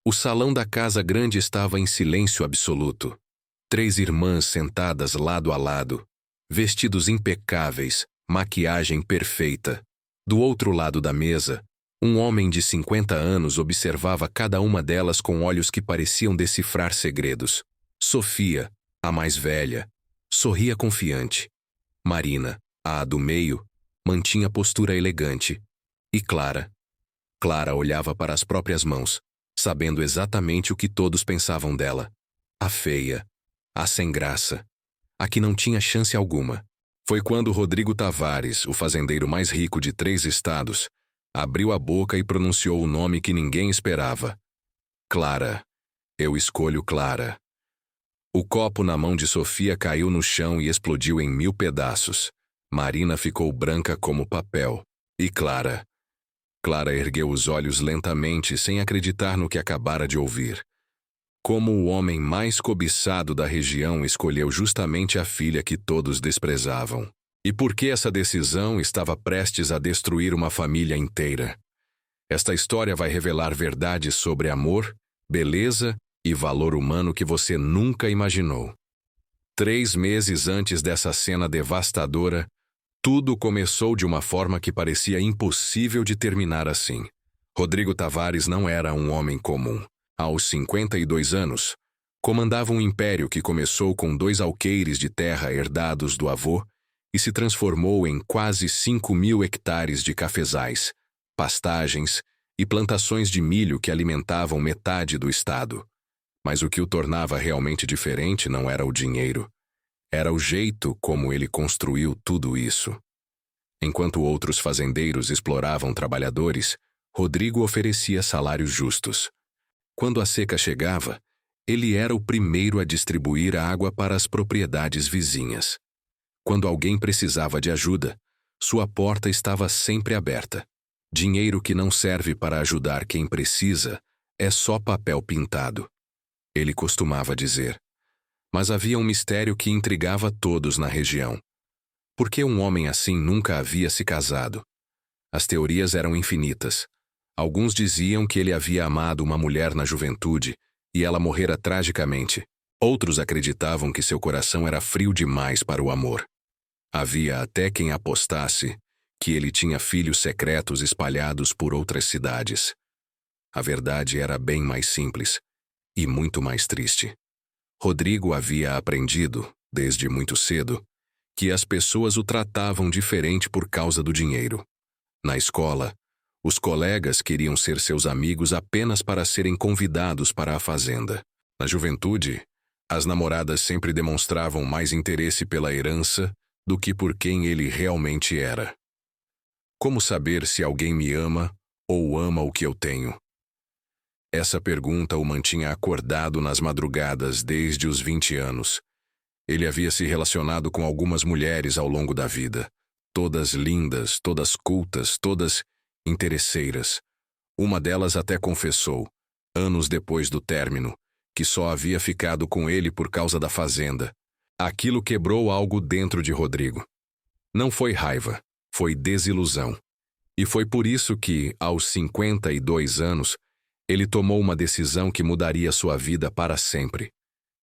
O salão da casa grande estava em silêncio absoluto. 3 irmãs sentadas lado a lado, vestidos impecáveis, maquiagem perfeita. Do outro lado da mesa, um homem de 50 anos observava cada uma delas com olhos que pareciam decifrar segredos. Sofia, a mais velha, sorria confiante. Marina, a do meio, mantinha postura elegante. E Clara olhava para as próprias mãos, sabendo exatamente o que todos pensavam dela. A feia, a sem graça, a que não tinha chance alguma. Foi quando Rodrigo Tavares, o fazendeiro mais rico de 3 estados, abriu a boca e pronunciou o nome que ninguém esperava. Clara. Eu escolho Clara. O copo na mão de Sofia caiu no chão e explodiu em 1000 pedaços. Marina ficou branca como papel. E Clara ergueu os olhos lentamente, sem acreditar no que acabara de ouvir. Como o homem mais cobiçado da região escolheu justamente a filha que todos desprezavam. E por que essa decisão estava prestes a destruir uma família inteira? Esta história vai revelar verdades sobre amor, beleza e valor humano que você nunca imaginou. 3 meses antes dessa cena devastadora, tudo começou de uma forma que parecia impossível de terminar assim. Rodrigo Tavares não era um homem comum. Aos 52 anos, comandava um império que começou com 2 alqueires de terra herdados do avô e se transformou em quase 5.000 hectares de cafezais, pastagens e plantações de milho que alimentavam metade do estado. Mas o que o tornava realmente diferente não era o dinheiro. Era o jeito como ele construiu tudo isso. Enquanto outros fazendeiros exploravam trabalhadores, Rodrigo oferecia salários justos. Quando a seca chegava, ele era o primeiro a distribuir a água para as propriedades vizinhas. Quando alguém precisava de ajuda, sua porta estava sempre aberta. Dinheiro que não serve para ajudar quem precisa é só papel pintado, ele costumava dizer. Mas havia um mistério que intrigava todos na região. Por que um homem assim nunca havia se casado? As teorias eram infinitas. Alguns diziam que ele havia amado uma mulher na juventude e ela morrera tragicamente. Outros acreditavam que seu coração era frio demais para o amor. Havia até quem apostasse que ele tinha filhos secretos espalhados por outras cidades. A verdade era bem mais simples e muito mais triste. Rodrigo havia aprendido, desde muito cedo, que as pessoas o tratavam diferente por causa do dinheiro. Na escola, os colegas queriam ser seus amigos apenas para serem convidados para a fazenda. Na juventude, as namoradas sempre demonstravam mais interesse pela herança do que por quem ele realmente era. Como saber se alguém me ama ou ama o que eu tenho? Essa pergunta o mantinha acordado nas madrugadas desde os 20 anos. Ele havia se relacionado com algumas mulheres ao longo da vida. Todas lindas, todas cultas, todas interesseiras. Uma delas até confessou, anos depois do término, que só havia ficado com ele por causa da fazenda. Aquilo quebrou algo dentro de Rodrigo. Não foi raiva, foi desilusão. E foi por isso que, aos 52 anos, ele tomou uma decisão que mudaria sua vida para sempre.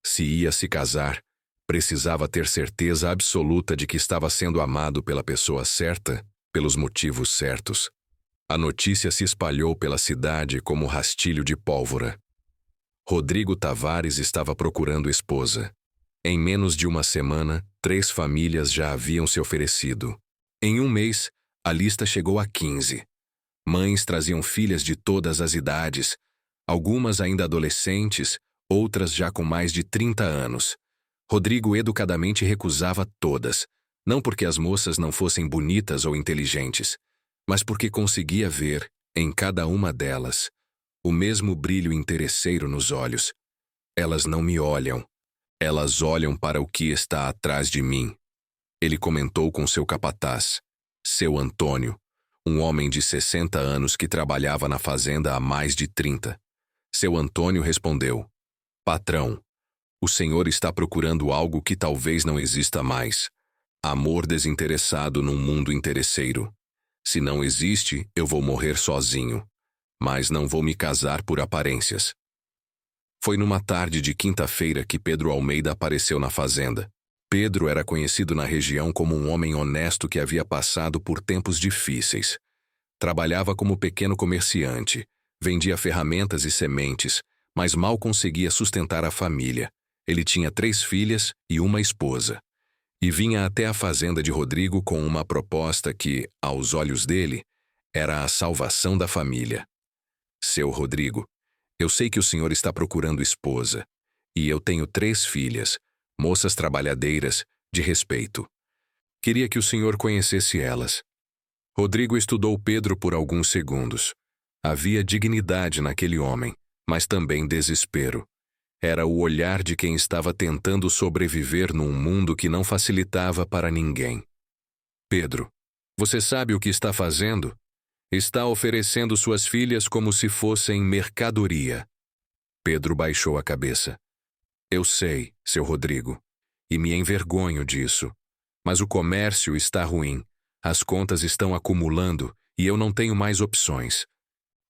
Se ia se casar, precisava ter certeza absoluta de que estava sendo amado pela pessoa certa, pelos motivos certos. A notícia se espalhou pela cidade como rastilho de pólvora. Rodrigo Tavares estava procurando esposa. Em menos de uma semana, 3 famílias já haviam se oferecido. Em um mês, a lista chegou a 15. Mães traziam filhas de todas as idades, algumas ainda adolescentes, outras já com mais de 30 anos. Rodrigo educadamente recusava todas, não porque as moças não fossem bonitas ou inteligentes, mas porque conseguia ver, em cada uma delas, o mesmo brilho interesseiro nos olhos. Elas não me olham. Elas olham para o que está atrás de mim. Ele comentou com seu capataz, seu Antônio, um homem de 60 anos que trabalhava na fazenda há mais de 30. Seu Antônio respondeu, patrão, o senhor está procurando algo que talvez não exista mais. Amor desinteressado num mundo interesseiro. Se não existe, eu vou morrer sozinho. Mas não vou me casar por aparências. Foi numa tarde de quinta-feira que Pedro Almeida apareceu na fazenda. Pedro era conhecido na região como um homem honesto que havia passado por tempos difíceis. Trabalhava como pequeno comerciante, vendia ferramentas e sementes, mas mal conseguia sustentar a família. Ele tinha 3 filhas e uma esposa. E vinha até a fazenda de Rodrigo com uma proposta que, aos olhos dele, era a salvação da família. Seu Rodrigo, eu sei que o senhor está procurando esposa, e eu tenho 3 filhas, moças trabalhadeiras, de respeito. Queria que o senhor conhecesse elas. Rodrigo estudou Pedro por alguns segundos. Havia dignidade naquele homem, mas também desespero. Era o olhar de quem estava tentando sobreviver num mundo que não facilitava para ninguém. Pedro, você sabe o que está fazendo? Está oferecendo suas filhas como se fossem mercadoria. Pedro baixou a cabeça. Eu sei, seu Rodrigo, e me envergonho disso. Mas o comércio está ruim, as contas estão acumulando e eu não tenho mais opções.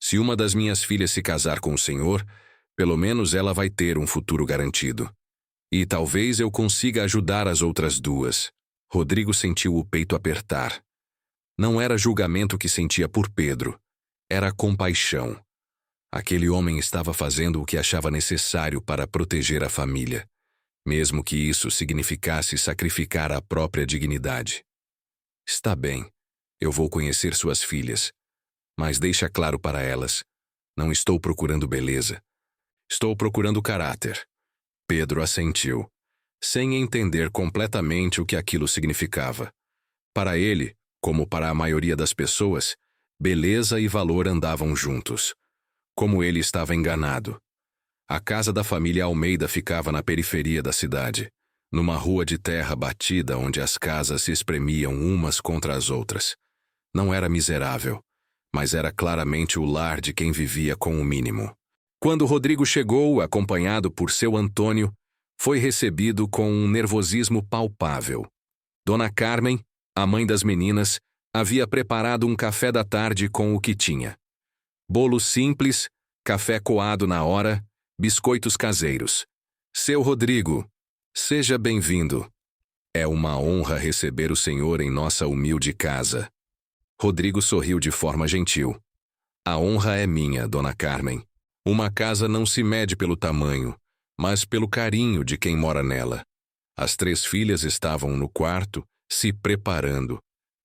Se uma das minhas filhas se casar com o senhor, pelo menos ela vai ter um futuro garantido. E talvez eu consiga ajudar as outras 2. Rodrigo sentiu o peito apertar. Não era julgamento que sentia por Pedro. Era compaixão. Aquele homem estava fazendo o que achava necessário para proteger a família, mesmo que isso significasse sacrificar a própria dignidade. Está bem, eu vou conhecer suas filhas, mas deixa claro para elas, não estou procurando beleza. Estou procurando caráter. Pedro assentiu, sem entender completamente o que aquilo significava. Para ele, como para a maioria das pessoas, beleza e valor andavam juntos. Como ele estava enganado. A casa da família Almeida ficava na periferia da cidade, numa rua de terra batida onde as casas se espremiam umas contra as outras. Não era miserável, mas era claramente o lar de quem vivia com o mínimo. Quando Rodrigo chegou, acompanhado por seu Antônio, foi recebido com um nervosismo palpável. Dona Carmen, a mãe das meninas, havia preparado um café da tarde com o que tinha. Bolo simples, café coado na hora, biscoitos caseiros. Seu Rodrigo, seja bem-vindo. É uma honra receber o senhor em nossa humilde casa. Rodrigo sorriu de forma gentil. A honra é minha, Dona Carmen. Uma casa não se mede pelo tamanho, mas pelo carinho de quem mora nela. As 3 filhas estavam no quarto, se preparando.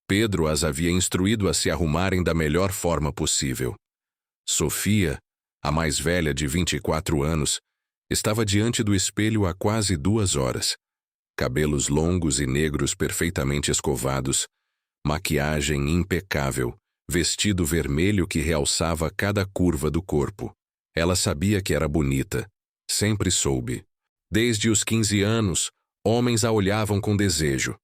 Pedro as havia instruído a se arrumarem da melhor forma possível. Sofia, a mais velha de 24 anos, estava diante do espelho há quase 2 horas. Cabelos longos e negros perfeitamente escovados, maquiagem impecável, vestido vermelho que realçava cada curva do corpo. Ela sabia que era bonita, sempre soube. Desde os 15 anos, homens a olhavam com desejo.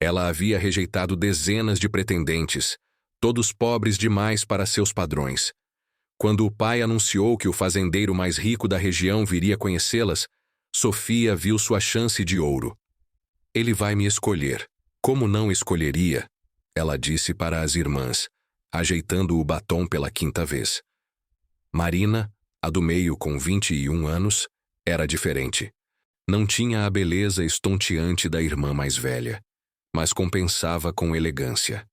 Ela havia rejeitado dezenas de pretendentes, todos pobres demais para seus padrões. Quando o pai anunciou que o fazendeiro mais rico da região viria conhecê-las, Sofia viu sua chance de ouro. Ele vai me escolher. Como não escolheria? Ela disse para as irmãs, ajeitando o batom pela 5ª vez. Marina, a do meio com 21 anos, era diferente. Não tinha a beleza estonteante da irmã mais velha, mas compensava com elegância.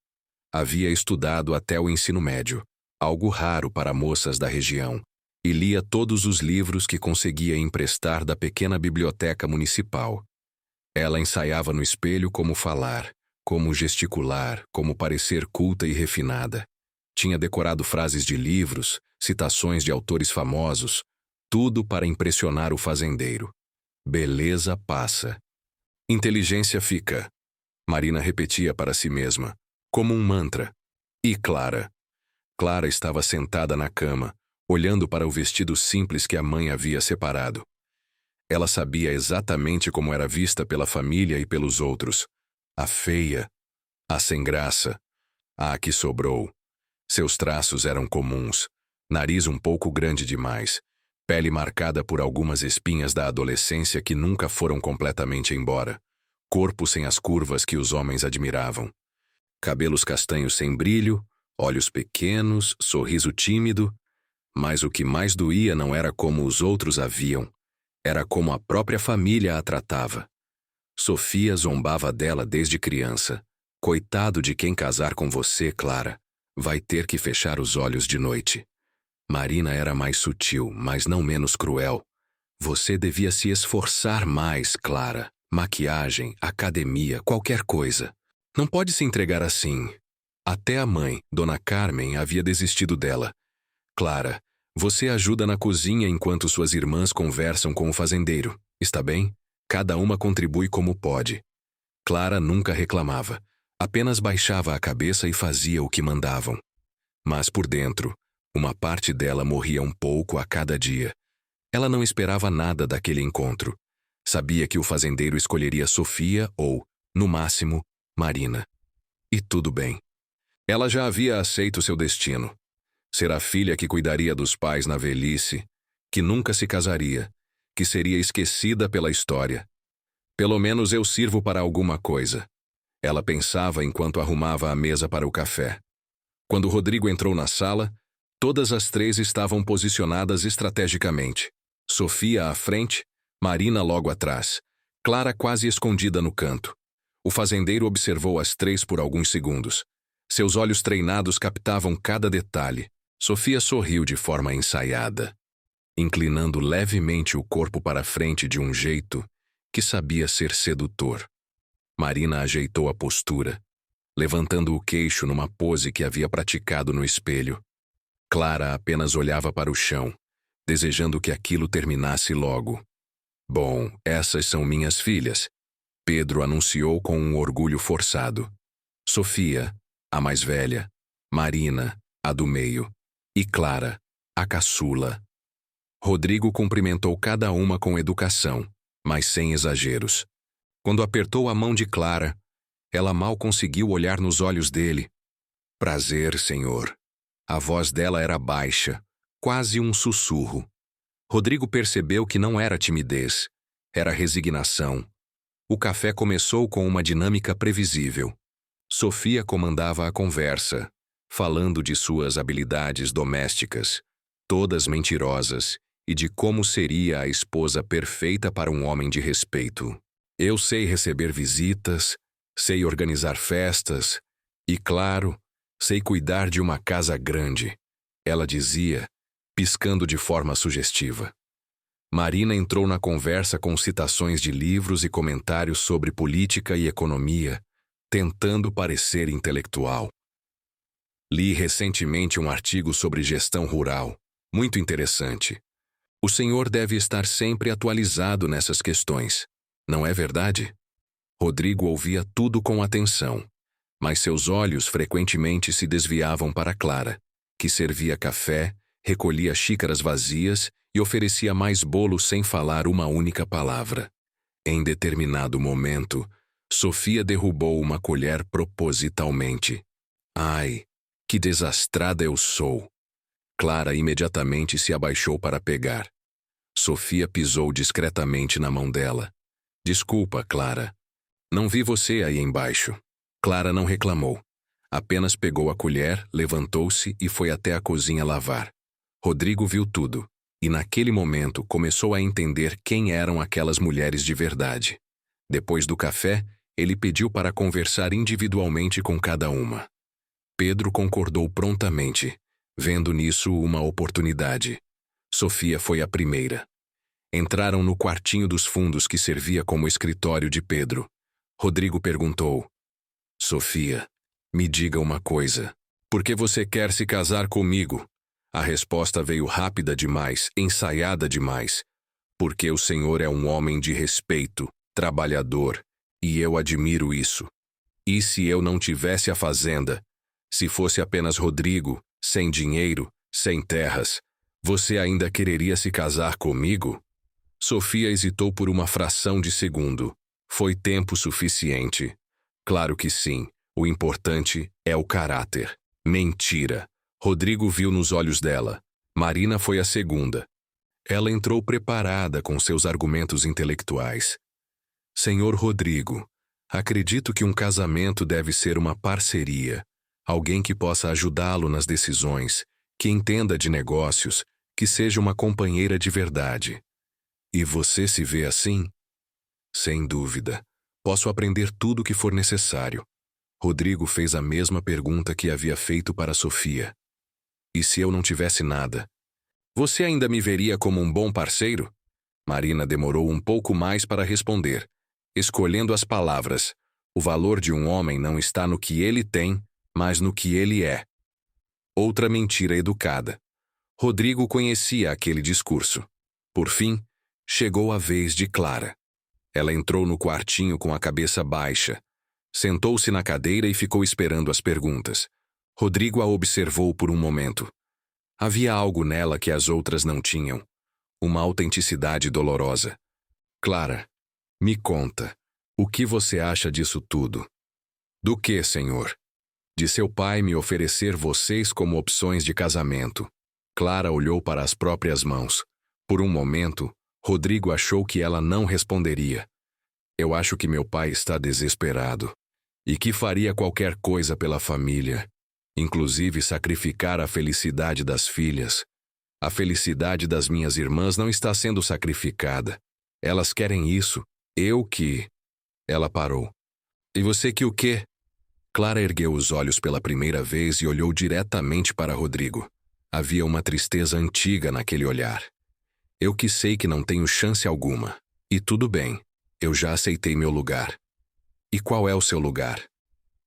Havia estudado até o ensino médio, algo raro para moças da região, e lia todos os livros que conseguia emprestar da pequena biblioteca municipal. Ela ensaiava no espelho como falar, como gesticular, como parecer culta e refinada. Tinha decorado frases de livros, citações de autores famosos, tudo para impressionar o fazendeiro. Beleza passa. Inteligência fica. Marina repetia para si mesma, como um mantra. E Clara? Clara estava sentada na cama, olhando para o vestido simples que a mãe havia separado. Ela sabia exatamente como era vista pela família e pelos outros. A feia, a sem graça, a que sobrou. Seus traços eram comuns, nariz um pouco grande demais, pele marcada por algumas espinhas da adolescência que nunca foram completamente embora, corpo sem as curvas que os homens admiravam. Cabelos castanhos sem brilho, olhos pequenos, sorriso tímido. Mas o que mais doía não era como os outros a viam, era como a própria família a tratava. Sofia zombava dela desde criança. Coitado de quem casar com você, Clara. Vai ter que fechar os olhos de noite. Marina era mais sutil, mas não menos cruel. Você devia se esforçar mais, Clara. Maquiagem, academia, qualquer coisa. Não pode se entregar assim. Até a mãe, Dona Carmen, havia desistido dela. Clara, você ajuda na cozinha enquanto suas irmãs conversam com o fazendeiro, está bem? Cada uma contribui como pode. Clara nunca reclamava. Apenas baixava a cabeça e fazia o que mandavam. Mas por dentro, uma parte dela morria um pouco a cada dia. Ela não esperava nada daquele encontro. Sabia que o fazendeiro escolheria Sofia ou, no máximo, Marina. E tudo bem. Ela já havia aceito seu destino. Ser a filha que cuidaria dos pais na velhice, que nunca se casaria, que seria esquecida pela história. Pelo menos eu sirvo para alguma coisa. Ela pensava enquanto arrumava a mesa para o café. Quando Rodrigo entrou na sala, todas as três estavam posicionadas estrategicamente. Sofia à frente, Marina logo atrás, Clara quase escondida no canto. O fazendeiro observou as três por alguns segundos. Seus olhos treinados captavam cada detalhe. Sofia sorriu de forma ensaiada, inclinando levemente o corpo para frente de um jeito que sabia ser sedutor. Marina ajeitou a postura, levantando o queixo numa pose que havia praticado no espelho. Clara apenas olhava para o chão, desejando que aquilo terminasse logo. Bom, essas são minhas filhas, Pedro anunciou com um orgulho forçado. Sofia, a mais velha, Marina, a do meio, e Clara, a caçula. Rodrigo cumprimentou cada uma com educação, mas sem exageros. Quando apertou a mão de Clara, ela mal conseguiu olhar nos olhos dele. Prazer, senhor. A voz dela era baixa, quase um sussurro. Rodrigo percebeu que não era timidez, era resignação. O café começou com uma dinâmica previsível. Sofia comandava a conversa, falando de suas habilidades domésticas, todas mentirosas, e de como seria a esposa perfeita para um homem de respeito. Eu sei receber visitas, sei organizar festas e, claro, sei cuidar de uma casa grande, ela dizia, piscando de forma sugestiva. Marina entrou na conversa com citações de livros e comentários sobre política e economia, tentando parecer intelectual. Li recentemente um artigo sobre gestão rural, muito interessante. O senhor deve estar sempre atualizado nessas questões, não é verdade? Rodrigo ouvia tudo com atenção, mas seus olhos frequentemente se desviavam para Clara, que servia café, recolhia xícaras vazias e oferecia mais bolo sem falar uma única palavra. Em determinado momento, Sofia derrubou uma colher propositalmente. Ai, que desastrada eu sou! Clara imediatamente se abaixou para pegar. Sofia pisou discretamente na mão dela. Desculpa, Clara. Não vi você aí embaixo. Clara não reclamou. Apenas pegou a colher, levantou-se e foi até a cozinha lavar. Rodrigo viu tudo, e naquele momento começou a entender quem eram aquelas mulheres de verdade. Depois do café, ele pediu para conversar individualmente com cada uma. Pedro concordou prontamente, vendo nisso uma oportunidade. Sofia foi a primeira. Entraram no quartinho dos fundos que servia como escritório de Pedro. Rodrigo perguntou: Sofia, me diga uma coisa. Por que você quer se casar comigo? A resposta veio rápida demais, ensaiada demais. Porque o senhor é um homem de respeito, trabalhador, e eu admiro isso. E se eu não tivesse a fazenda? Se fosse apenas Rodrigo, sem dinheiro, sem terras, você ainda quereria se casar comigo? Sofia hesitou por uma fração de segundo. Foi tempo suficiente. Claro que sim. O importante é o caráter. Mentira. Rodrigo viu nos olhos dela. Marina foi a segunda. Ela entrou preparada com seus argumentos intelectuais. Senhor Rodrigo, acredito que um casamento deve ser uma parceria. Alguém que possa ajudá-lo nas decisões, que entenda de negócios, que seja uma companheira de verdade. E você se vê assim? Sem dúvida. Posso aprender tudo o que for necessário. Rodrigo fez a mesma pergunta que havia feito para Sofia. E se eu não tivesse nada? Você ainda me veria como um bom parceiro? Marina demorou um pouco mais para responder, escolhendo as palavras. O valor de um homem não está no que ele tem, mas no que ele é. Outra mentira educada. Rodrigo conhecia aquele discurso. Por fim, chegou a vez de Clara. Ela entrou no quartinho com a cabeça baixa. Sentou-se na cadeira e ficou esperando as perguntas. Rodrigo a observou por um momento. Havia algo nela que as outras não tinham. Uma autenticidade dolorosa. Clara, me conta, o que você acha disso tudo? Do que, senhor? De seu pai me oferecer vocês como opções de casamento. Clara olhou para as próprias mãos. Por um momento, Rodrigo achou que ela não responderia. Eu acho que meu pai está desesperado. E que faria qualquer coisa pela família. Inclusive sacrificar a felicidade das filhas. A felicidade das minhas irmãs não está sendo sacrificada. Elas querem isso. Eu que... Ela parou. E você que o quê? Clara ergueu os olhos pela primeira vez e olhou diretamente para Rodrigo. Havia uma tristeza antiga naquele olhar. Eu que sei que não tenho chance alguma. E tudo bem. Eu já aceitei meu lugar. E qual é o seu lugar?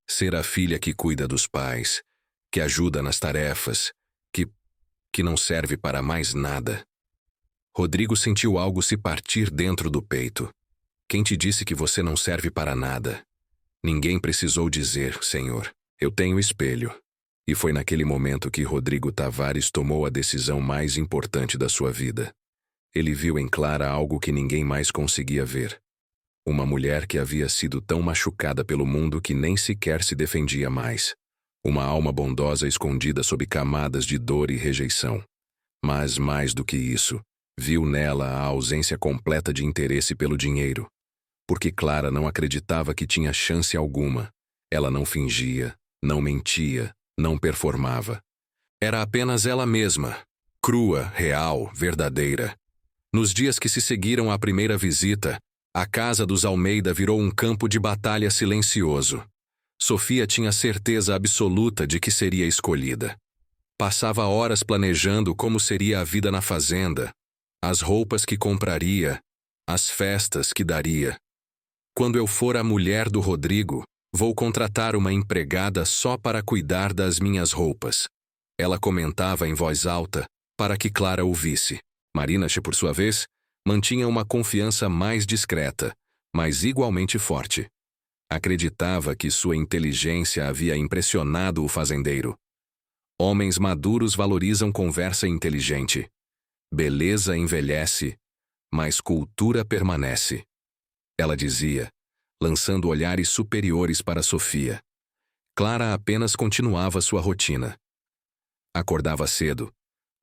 Ser a filha que cuida dos pais, que ajuda nas tarefas, que não serve para mais nada. Rodrigo sentiu algo se partir dentro do peito. Quem te disse que você não serve para nada? Ninguém precisou dizer, senhor. Eu tenho espelho. E foi naquele momento que Rodrigo Tavares tomou a decisão mais importante da sua vida. Ele viu em Clara algo que ninguém mais conseguia ver. Uma mulher que havia sido tão machucada pelo mundo que nem sequer se defendia mais. Uma alma bondosa escondida sob camadas de dor e rejeição. Mas, mais do que isso, viu nela a ausência completa de interesse pelo dinheiro. Porque Clara não acreditava que tinha chance alguma. Ela não fingia, não mentia, não performava. Era apenas ela mesma, crua, real, verdadeira. Nos dias que se seguiram à primeira visita, a casa dos Almeida virou um campo de batalha silencioso. Sofia tinha certeza absoluta de que seria escolhida. Passava horas planejando como seria a vida na fazenda, as roupas que compraria, as festas que daria. Quando eu for a mulher do Rodrigo, vou contratar uma empregada só para cuidar das minhas roupas. Ela comentava em voz alta, para que Clara ouvisse. Marina, por sua vez, mantinha uma confiança mais discreta, mas igualmente forte. Acreditava que sua inteligência havia impressionado o fazendeiro. Homens maduros valorizam conversa inteligente. Beleza envelhece, mas cultura permanece. Ela dizia, lançando olhares superiores para Sofia. Clara apenas continuava sua rotina. Acordava cedo,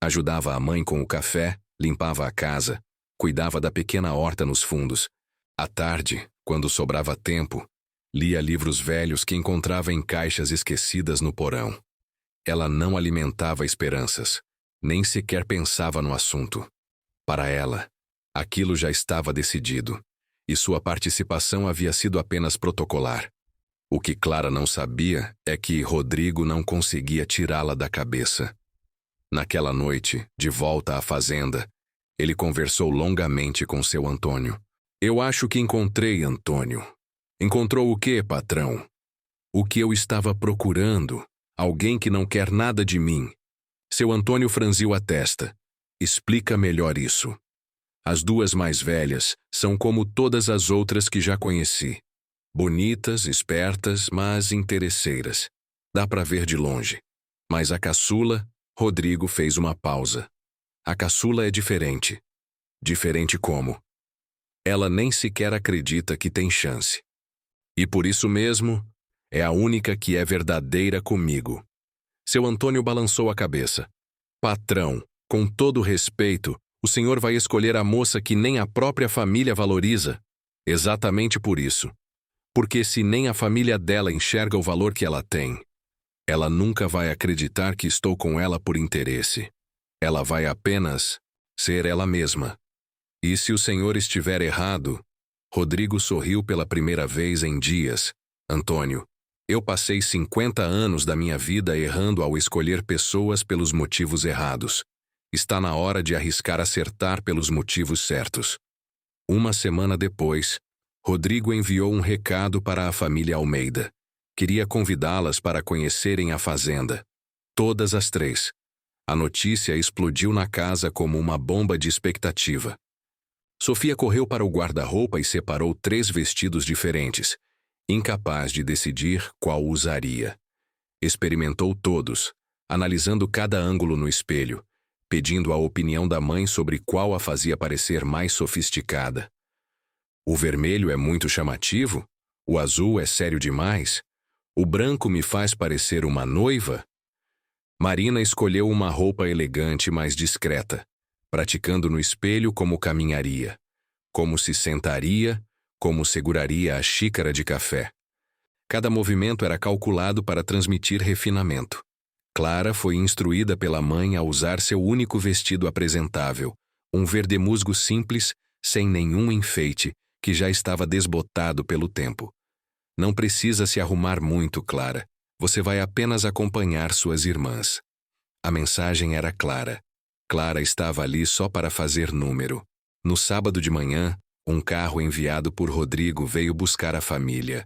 ajudava a mãe com o café, limpava a casa, cuidava da pequena horta nos fundos. À tarde, quando sobrava tempo, lia livros velhos que encontrava em caixas esquecidas no porão. Ela não alimentava esperanças, nem sequer pensava no assunto. Para ela, aquilo já estava decidido, e sua participação havia sido apenas protocolar. O que Clara não sabia é que Rodrigo não conseguia tirá-la da cabeça. Naquela noite, de volta à fazenda, ele conversou longamente com seu Antônio. Eu acho que encontrei, Antônio. Encontrou o quê, patrão? O que eu estava procurando. Alguém que não quer nada de mim. Seu Antônio franziu a testa. Explica melhor isso. As duas mais velhas são como todas as outras que já conheci. Bonitas, espertas, mas interesseiras. Dá para ver de longe. Mas a caçula, Rodrigo fez uma pausa. A caçula é diferente. Diferente como? Ela nem sequer acredita que tem chance. E por isso mesmo, é a única que é verdadeira comigo. Seu Antônio balançou a cabeça. Patrão, com todo respeito, o senhor vai escolher a moça que nem a própria família valoriza? Exatamente por isso. Porque se nem a família dela enxerga o valor que ela tem, Ela nunca vai acreditar que estou com ela por interesse. Ela vai apenas ser ela mesma. E se o senhor estiver errado... Rodrigo sorriu pela primeira vez em dias. Antônio, eu passei 50 anos da minha vida errando ao escolher pessoas pelos motivos errados. Está na hora de arriscar acertar pelos motivos certos. Uma semana depois, Rodrigo enviou um recado para a família Almeida. Queria convidá-las para conhecerem a fazenda. Todas as três. A notícia explodiu na casa como uma bomba de expectativa. Sofia correu para o guarda-roupa e separou 3 vestidos diferentes, incapaz de decidir qual usaria. Experimentou todos, analisando cada ângulo no espelho, pedindo a opinião da mãe sobre qual a fazia parecer mais sofisticada. O vermelho é muito chamativo? O azul é sério demais? O branco me faz parecer uma noiva? Marina escolheu uma roupa elegante, mas discreta, praticando no espelho como caminharia, como se sentaria, como seguraria a xícara de café. Cada movimento era calculado para transmitir refinamento. Clara foi instruída pela mãe a usar seu único vestido apresentável, um verdemusgo simples, sem nenhum enfeite, que já estava desbotado pelo tempo. Não precisa se arrumar muito, Clara. Você vai apenas acompanhar suas irmãs. A mensagem era clara. Clara estava ali só para fazer número. No sábado de manhã, um carro enviado por Rodrigo veio buscar a família.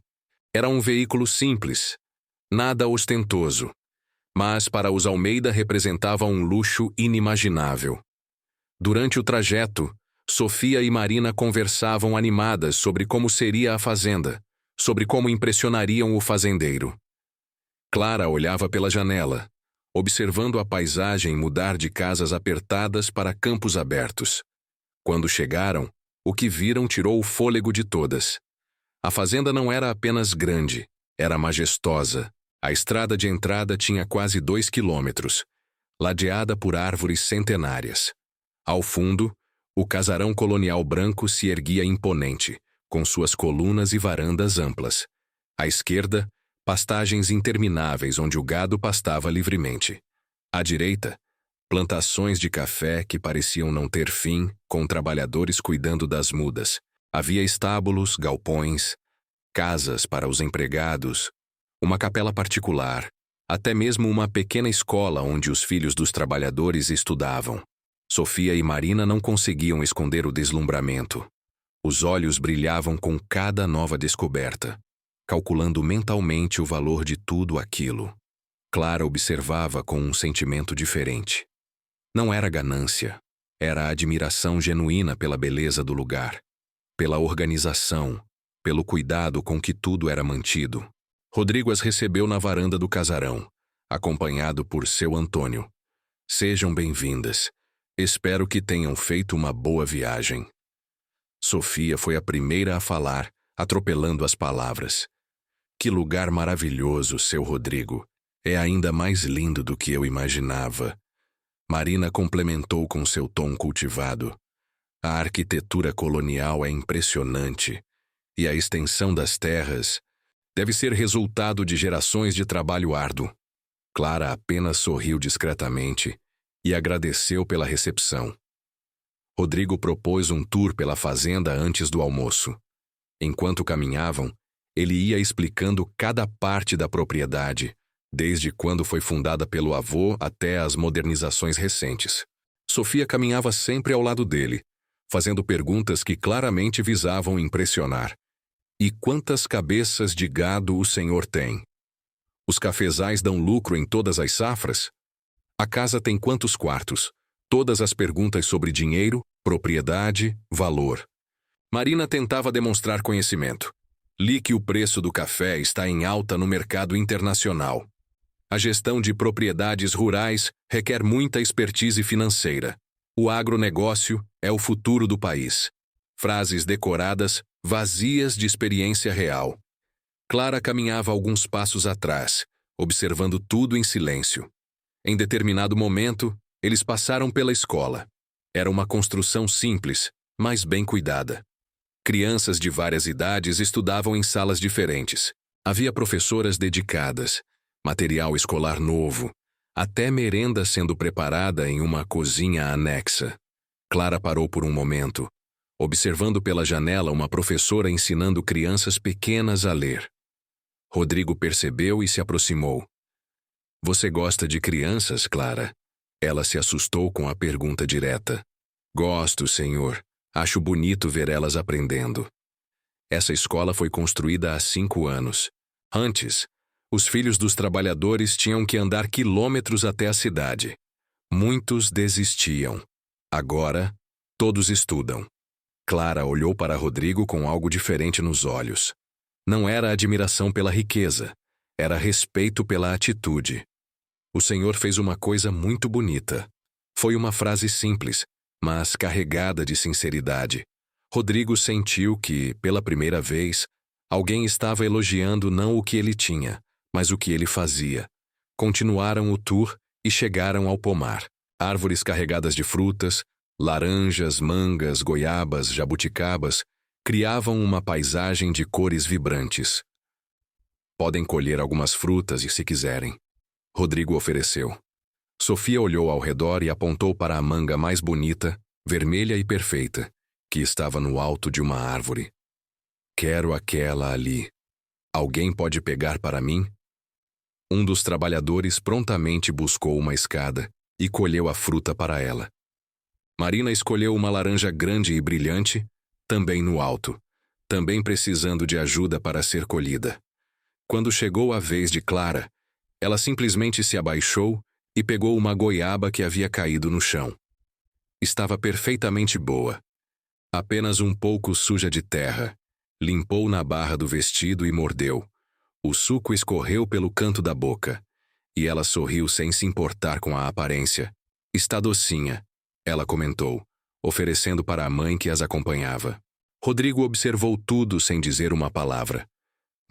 Era um veículo simples, nada ostentoso, mas para os Almeida representava um luxo inimaginável. Durante o trajeto, Sofia e Marina conversavam animadas sobre como seria a fazenda, sobre como impressionariam o fazendeiro. Clara olhava pela janela, observando a paisagem mudar de casas apertadas para campos abertos. Quando chegaram, o que viram tirou o fôlego de todas. A fazenda não era apenas grande, era majestosa. A estrada de entrada tinha quase 2 quilômetros, ladeada por árvores centenárias. Ao fundo, o casarão colonial branco se erguia imponente, com suas colunas e varandas amplas. À esquerda, pastagens intermináveis onde o gado pastava livremente. À direita, plantações de café que pareciam não ter fim, com trabalhadores cuidando das mudas. Havia estábulos, galpões, casas para os empregados, uma capela particular, até mesmo uma pequena escola onde os filhos dos trabalhadores estudavam. Sofia e Marina não conseguiam esconder o deslumbramento. Os olhos brilhavam com cada nova descoberta, calculando mentalmente o valor de tudo aquilo. Clara observava com um sentimento diferente. Não era ganância, era admiração genuína pela beleza do lugar, pela organização, pelo cuidado com que tudo era mantido. Rodrigo as recebeu na varanda do casarão, acompanhado por seu Antônio. Sejam bem-vindas. Espero que tenham feito uma boa viagem. Sofia foi a primeira a falar, atropelando as palavras. Que lugar maravilhoso, seu Rodrigo. É ainda mais lindo do que eu imaginava. Marina complementou com seu tom cultivado. A arquitetura colonial é impressionante, e a extensão das terras deve ser resultado de gerações de trabalho árduo. Clara apenas sorriu discretamente e agradeceu pela recepção. Rodrigo propôs um tour pela fazenda antes do almoço. Enquanto caminhavam, ele ia explicando cada parte da propriedade, desde quando foi fundada pelo avô até as modernizações recentes. Sofia caminhava sempre ao lado dele, fazendo perguntas que claramente visavam impressionar. E quantas cabeças de gado o senhor tem? Os cafezais dão lucro em todas as safras? A casa tem quantos quartos? Todas as perguntas sobre dinheiro, propriedade, valor. Marina tentava demonstrar conhecimento. Li que o preço do café está em alta no mercado internacional. A gestão de propriedades rurais requer muita expertise financeira. O agronegócio é o futuro do país. Frases decoradas, vazias de experiência real. Clara caminhava alguns passos atrás, observando tudo em silêncio. Em determinado momento, eles passaram pela escola. Era uma construção simples, mas bem cuidada. Crianças de várias idades estudavam em salas diferentes. Havia professoras dedicadas, material escolar novo, até merenda sendo preparada em uma cozinha anexa. Clara parou por um momento, observando pela janela uma professora ensinando crianças pequenas a ler. Rodrigo percebeu e se aproximou. Você gosta de crianças, Clara? Ela se assustou com a pergunta direta. Gosto, senhor. Acho bonito ver elas aprendendo. Essa escola foi construída há 5 anos. Antes, os filhos dos trabalhadores tinham que andar quilômetros até a cidade. Muitos desistiam. Agora, todos estudam. Clara olhou para Rodrigo com algo diferente nos olhos. Não era admiração pela riqueza, era respeito pela atitude. O senhor fez uma coisa muito bonita. Foi uma frase simples, mas carregada de sinceridade. Rodrigo sentiu que, pela primeira vez, alguém estava elogiando não o que ele tinha, mas o que ele fazia. Continuaram o tour e chegaram ao pomar. Árvores carregadas de frutas, laranjas, mangas, goiabas, jabuticabas, criavam uma paisagem de cores vibrantes. Podem colher algumas frutas se quiserem. Rodrigo ofereceu. Sofia olhou ao redor e apontou para a manga mais bonita, vermelha e perfeita, que estava no alto de uma árvore. Quero aquela ali. Alguém pode pegar para mim? Um dos trabalhadores prontamente buscou uma escada e colheu a fruta para ela. Marina escolheu uma laranja grande e brilhante, também no alto, também precisando de ajuda para ser colhida. Quando chegou a vez de Clara, ela simplesmente se abaixou e pegou uma goiaba que havia caído no chão. Estava perfeitamente boa, apenas um pouco suja de terra. Limpou na barra do vestido e mordeu. O suco escorreu pelo canto da boca, e ela sorriu sem se importar com a aparência. Está docinha, ela comentou, oferecendo para a mãe que as acompanhava. Rodrigo observou tudo sem dizer uma palavra.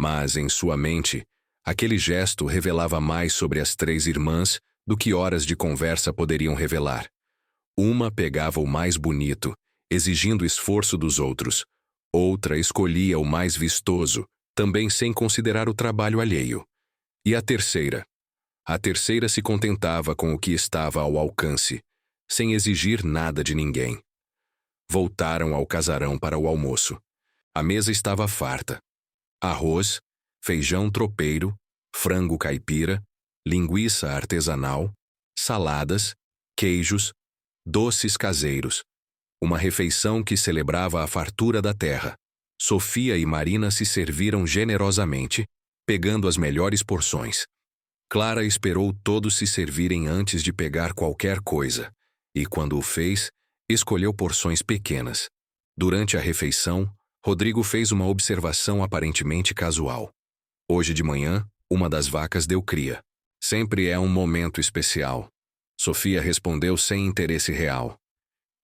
Mas, em sua mente, aquele gesto revelava mais sobre as 3 irmãs do que horas de conversa poderiam revelar. Uma pegava o mais bonito, exigindo esforço dos outros. Outra escolhia o mais vistoso, também sem considerar o trabalho alheio. E a terceira? A terceira se contentava com o que estava ao alcance, sem exigir nada de ninguém. Voltaram ao casarão para o almoço. A mesa estava farta. Arroz, feijão tropeiro, frango caipira, linguiça artesanal, saladas, queijos, doces caseiros. Uma refeição que celebrava a fartura da terra. Sofia e Marina se serviram generosamente, pegando as melhores porções. Clara esperou todos se servirem antes de pegar qualquer coisa, e quando o fez, escolheu porções pequenas. Durante a refeição, Rodrigo fez uma observação aparentemente casual. Hoje de manhã, uma das vacas deu cria. Sempre é um momento especial. Sofia respondeu sem interesse real.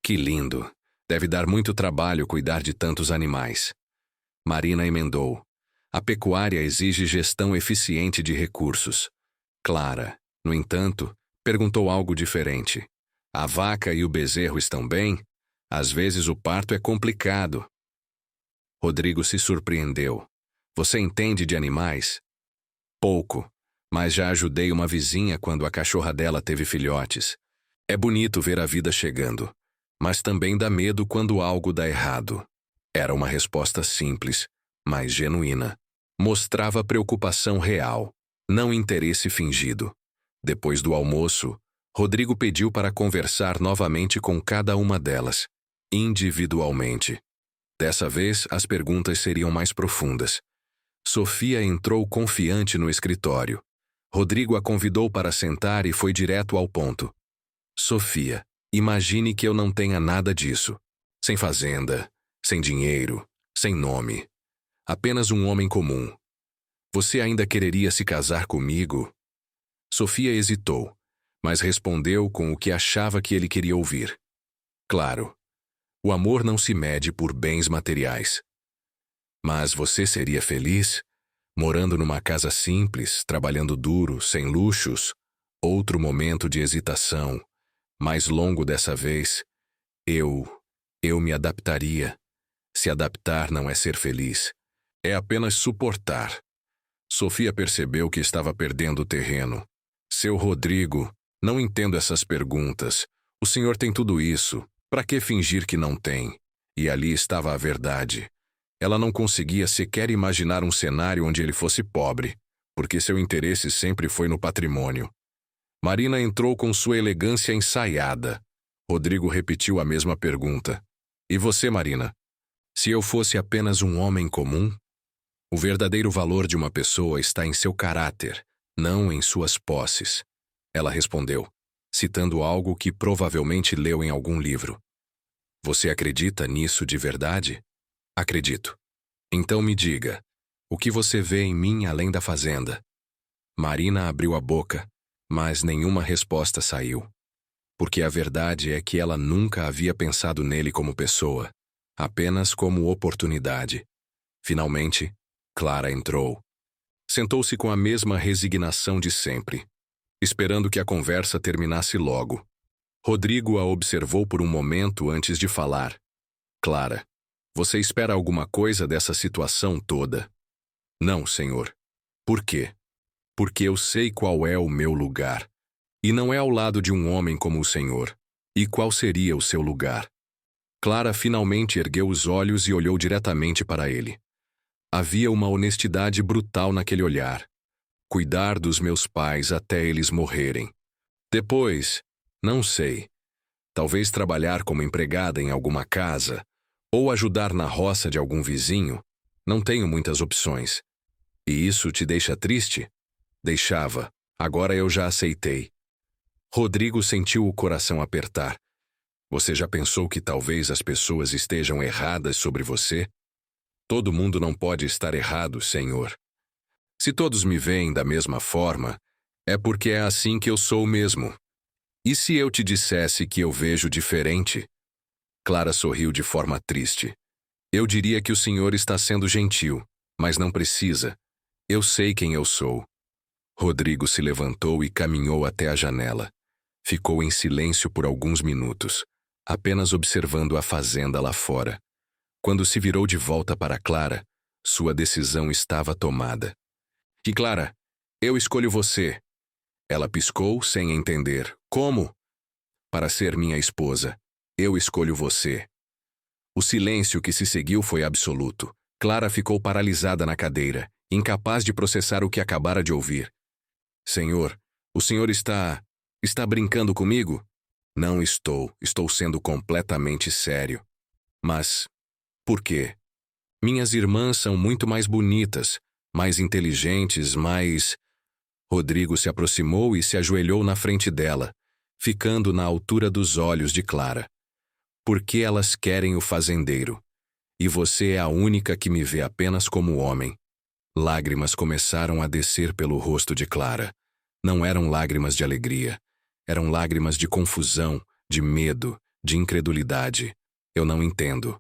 Que lindo! Deve dar muito trabalho cuidar de tantos animais. Marina emendou. A pecuária exige gestão eficiente de recursos. Clara, no entanto, perguntou algo diferente. A vaca e o bezerro estão bem? Às vezes o parto é complicado. Rodrigo se surpreendeu. Você entende de animais? Pouco, mas já ajudei uma vizinha quando a cachorra dela teve filhotes. É bonito ver a vida chegando, mas também dá medo quando algo dá errado. Era uma resposta simples, mas genuína. Mostrava preocupação real, não interesse fingido. Depois do almoço, Rodrigo pediu para conversar novamente com cada uma delas, individualmente. Dessa vez, as perguntas seriam mais profundas. Sofia entrou confiante no escritório. Rodrigo a convidou para sentar e foi direto ao ponto. Sofia, imagine que eu não tenha nada disso. Sem fazenda, sem dinheiro, sem nome. Apenas um homem comum. Você ainda quereria se casar comigo? Sofia hesitou, mas respondeu com o que achava que ele queria ouvir. Claro, o amor não se mede por bens materiais. Mas você seria feliz? Morando numa casa simples, trabalhando duro, sem luxos? Outro momento de hesitação, mais longo dessa vez. Eu me adaptaria. Se adaptar não é ser feliz. É apenas suportar. Sofia percebeu que estava perdendo o terreno. Seu Rodrigo, não entendo essas perguntas. O senhor tem tudo isso. Para que fingir que não tem? E ali estava a verdade. Ela não conseguia sequer imaginar um cenário onde ele fosse pobre, porque seu interesse sempre foi no patrimônio. Marina entrou com sua elegância ensaiada. Rodrigo repetiu a mesma pergunta. E você, Marina? Se eu fosse apenas um homem comum? O verdadeiro valor de uma pessoa está em seu caráter, não em suas posses. Ela respondeu, citando algo que provavelmente leu em algum livro. Você acredita nisso de verdade? Acredito. Então me diga, o que você vê em mim além da fazenda? Marina abriu a boca, mas nenhuma resposta saiu. Porque a verdade é que ela nunca havia pensado nele como pessoa, apenas como oportunidade. Finalmente, Clara entrou. Sentou-se com a mesma resignação de sempre, esperando que a conversa terminasse logo. Rodrigo a observou por um momento antes de falar. Clara, você espera alguma coisa dessa situação toda? Não, senhor. Por quê? Porque eu sei qual é o meu lugar. E não é ao lado de um homem como o senhor. E qual seria o seu lugar? Clara finalmente ergueu os olhos e olhou diretamente para ele. Havia uma honestidade brutal naquele olhar. Cuidar dos meus pais até eles morrerem. Depois, não sei. Talvez trabalhar como empregada em alguma casa, ou ajudar na roça de algum vizinho. Não tenho muitas opções. E isso te deixa triste? Deixava. Agora eu já aceitei. Rodrigo sentiu o coração apertar. Você já pensou que talvez as pessoas estejam erradas sobre você? Todo mundo não pode estar errado, senhor. Se todos me veem da mesma forma, é porque é assim que eu sou mesmo. E se eu te dissesse que eu vejo diferente? Clara sorriu de forma triste. Eu diria que o senhor está sendo gentil, mas não precisa. Eu sei quem eu sou. Rodrigo se levantou e caminhou até a janela. Ficou em silêncio por alguns minutos, apenas observando a fazenda lá fora. Quando se virou de volta para Clara, sua decisão estava tomada. E Clara, eu escolho você. Ela piscou sem entender. Como? Para ser minha esposa, eu escolho você. O silêncio que se seguiu foi absoluto. Clara ficou paralisada na cadeira, incapaz de processar o que acabara de ouvir. Senhor, o senhor está brincando comigo? Não estou. Estou sendo completamente sério. Mas por quê? Minhas irmãs são muito mais bonitas, mais inteligentes, mais... Rodrigo se aproximou e se ajoelhou na frente dela, ficando na altura dos olhos de Clara. Por que elas querem o fazendeiro? E você é a única que me vê apenas como homem. Lágrimas começaram a descer pelo rosto de Clara. Não eram lágrimas de alegria. Eram lágrimas de confusão, de medo, de incredulidade. Eu não entendo.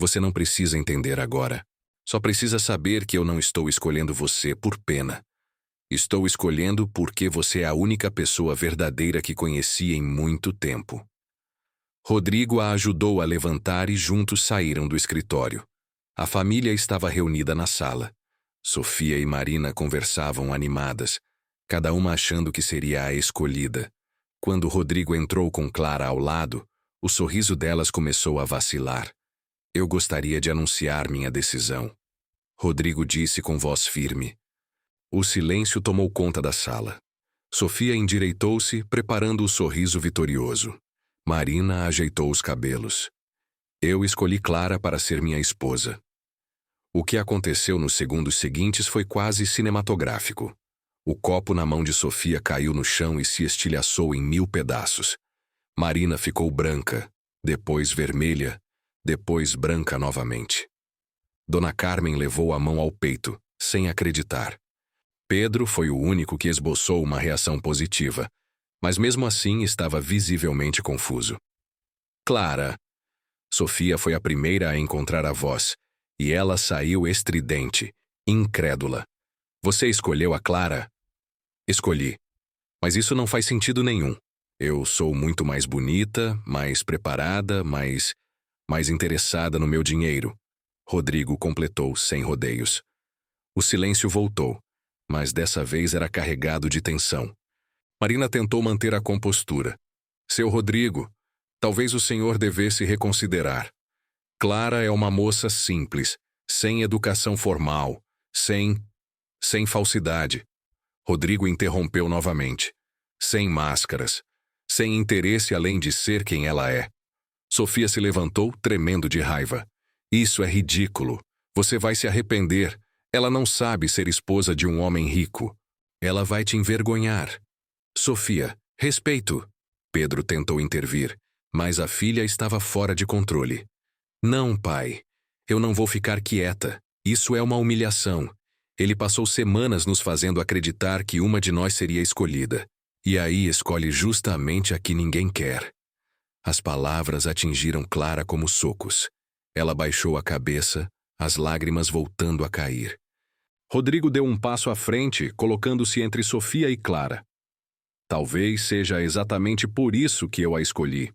Você não precisa entender agora. Só precisa saber que eu não estou escolhendo você por pena. Estou escolhendo porque você é a única pessoa verdadeira que conheci em muito tempo. Rodrigo a ajudou a levantar e juntos saíram do escritório. A família estava reunida na sala. Sofia e Marina conversavam animadas, cada uma achando que seria a escolhida. Quando Rodrigo entrou com Clara ao lado, o sorriso delas começou a vacilar. Eu gostaria de anunciar minha decisão. Rodrigo disse com voz firme. O silêncio tomou conta da sala. Sofia endireitou-se, preparando o sorriso vitorioso. Marina ajeitou os cabelos. Eu escolhi Clara para ser minha esposa. O que aconteceu nos segundos seguintes foi quase cinematográfico. O copo na mão de Sofia caiu no chão e se estilhaçou em 1000 pedaços. Marina ficou branca, depois vermelha, depois branca novamente. Dona Carmen levou a mão ao peito, sem acreditar. Pedro foi o único que esboçou uma reação positiva, mas mesmo assim estava visivelmente confuso. Clara! Sofia foi a primeira a encontrar a voz, e ela saiu estridente, incrédula. Você escolheu a Clara? Escolhi. Mas isso não faz sentido nenhum. Eu sou muito mais bonita, mais preparada, mais interessada no meu dinheiro. Rodrigo completou sem rodeios. O silêncio voltou, mas dessa vez era carregado de tensão. Marina tentou manter a compostura. Seu Rodrigo, talvez o senhor devesse reconsiderar. Clara é uma moça simples, sem educação formal, sem falsidade. Rodrigo interrompeu novamente. Sem máscaras, sem interesse além de ser quem ela é. Sofia se levantou, tremendo de raiva. Isso é ridículo. Você vai se arrepender. Ela não sabe ser esposa de um homem rico. Ela vai te envergonhar. Sofia, respeito. Pedro tentou intervir, mas a filha estava fora de controle. Não, pai. Eu não vou ficar quieta. Isso é uma humilhação. Ele passou semanas nos fazendo acreditar que uma de nós seria escolhida. E aí escolhe justamente a que ninguém quer. As palavras atingiram Clara como socos. Ela baixou a cabeça, as lágrimas voltando a cair. Rodrigo deu um passo à frente, colocando-se entre Sofia e Clara. Talvez seja exatamente por isso que eu a escolhi.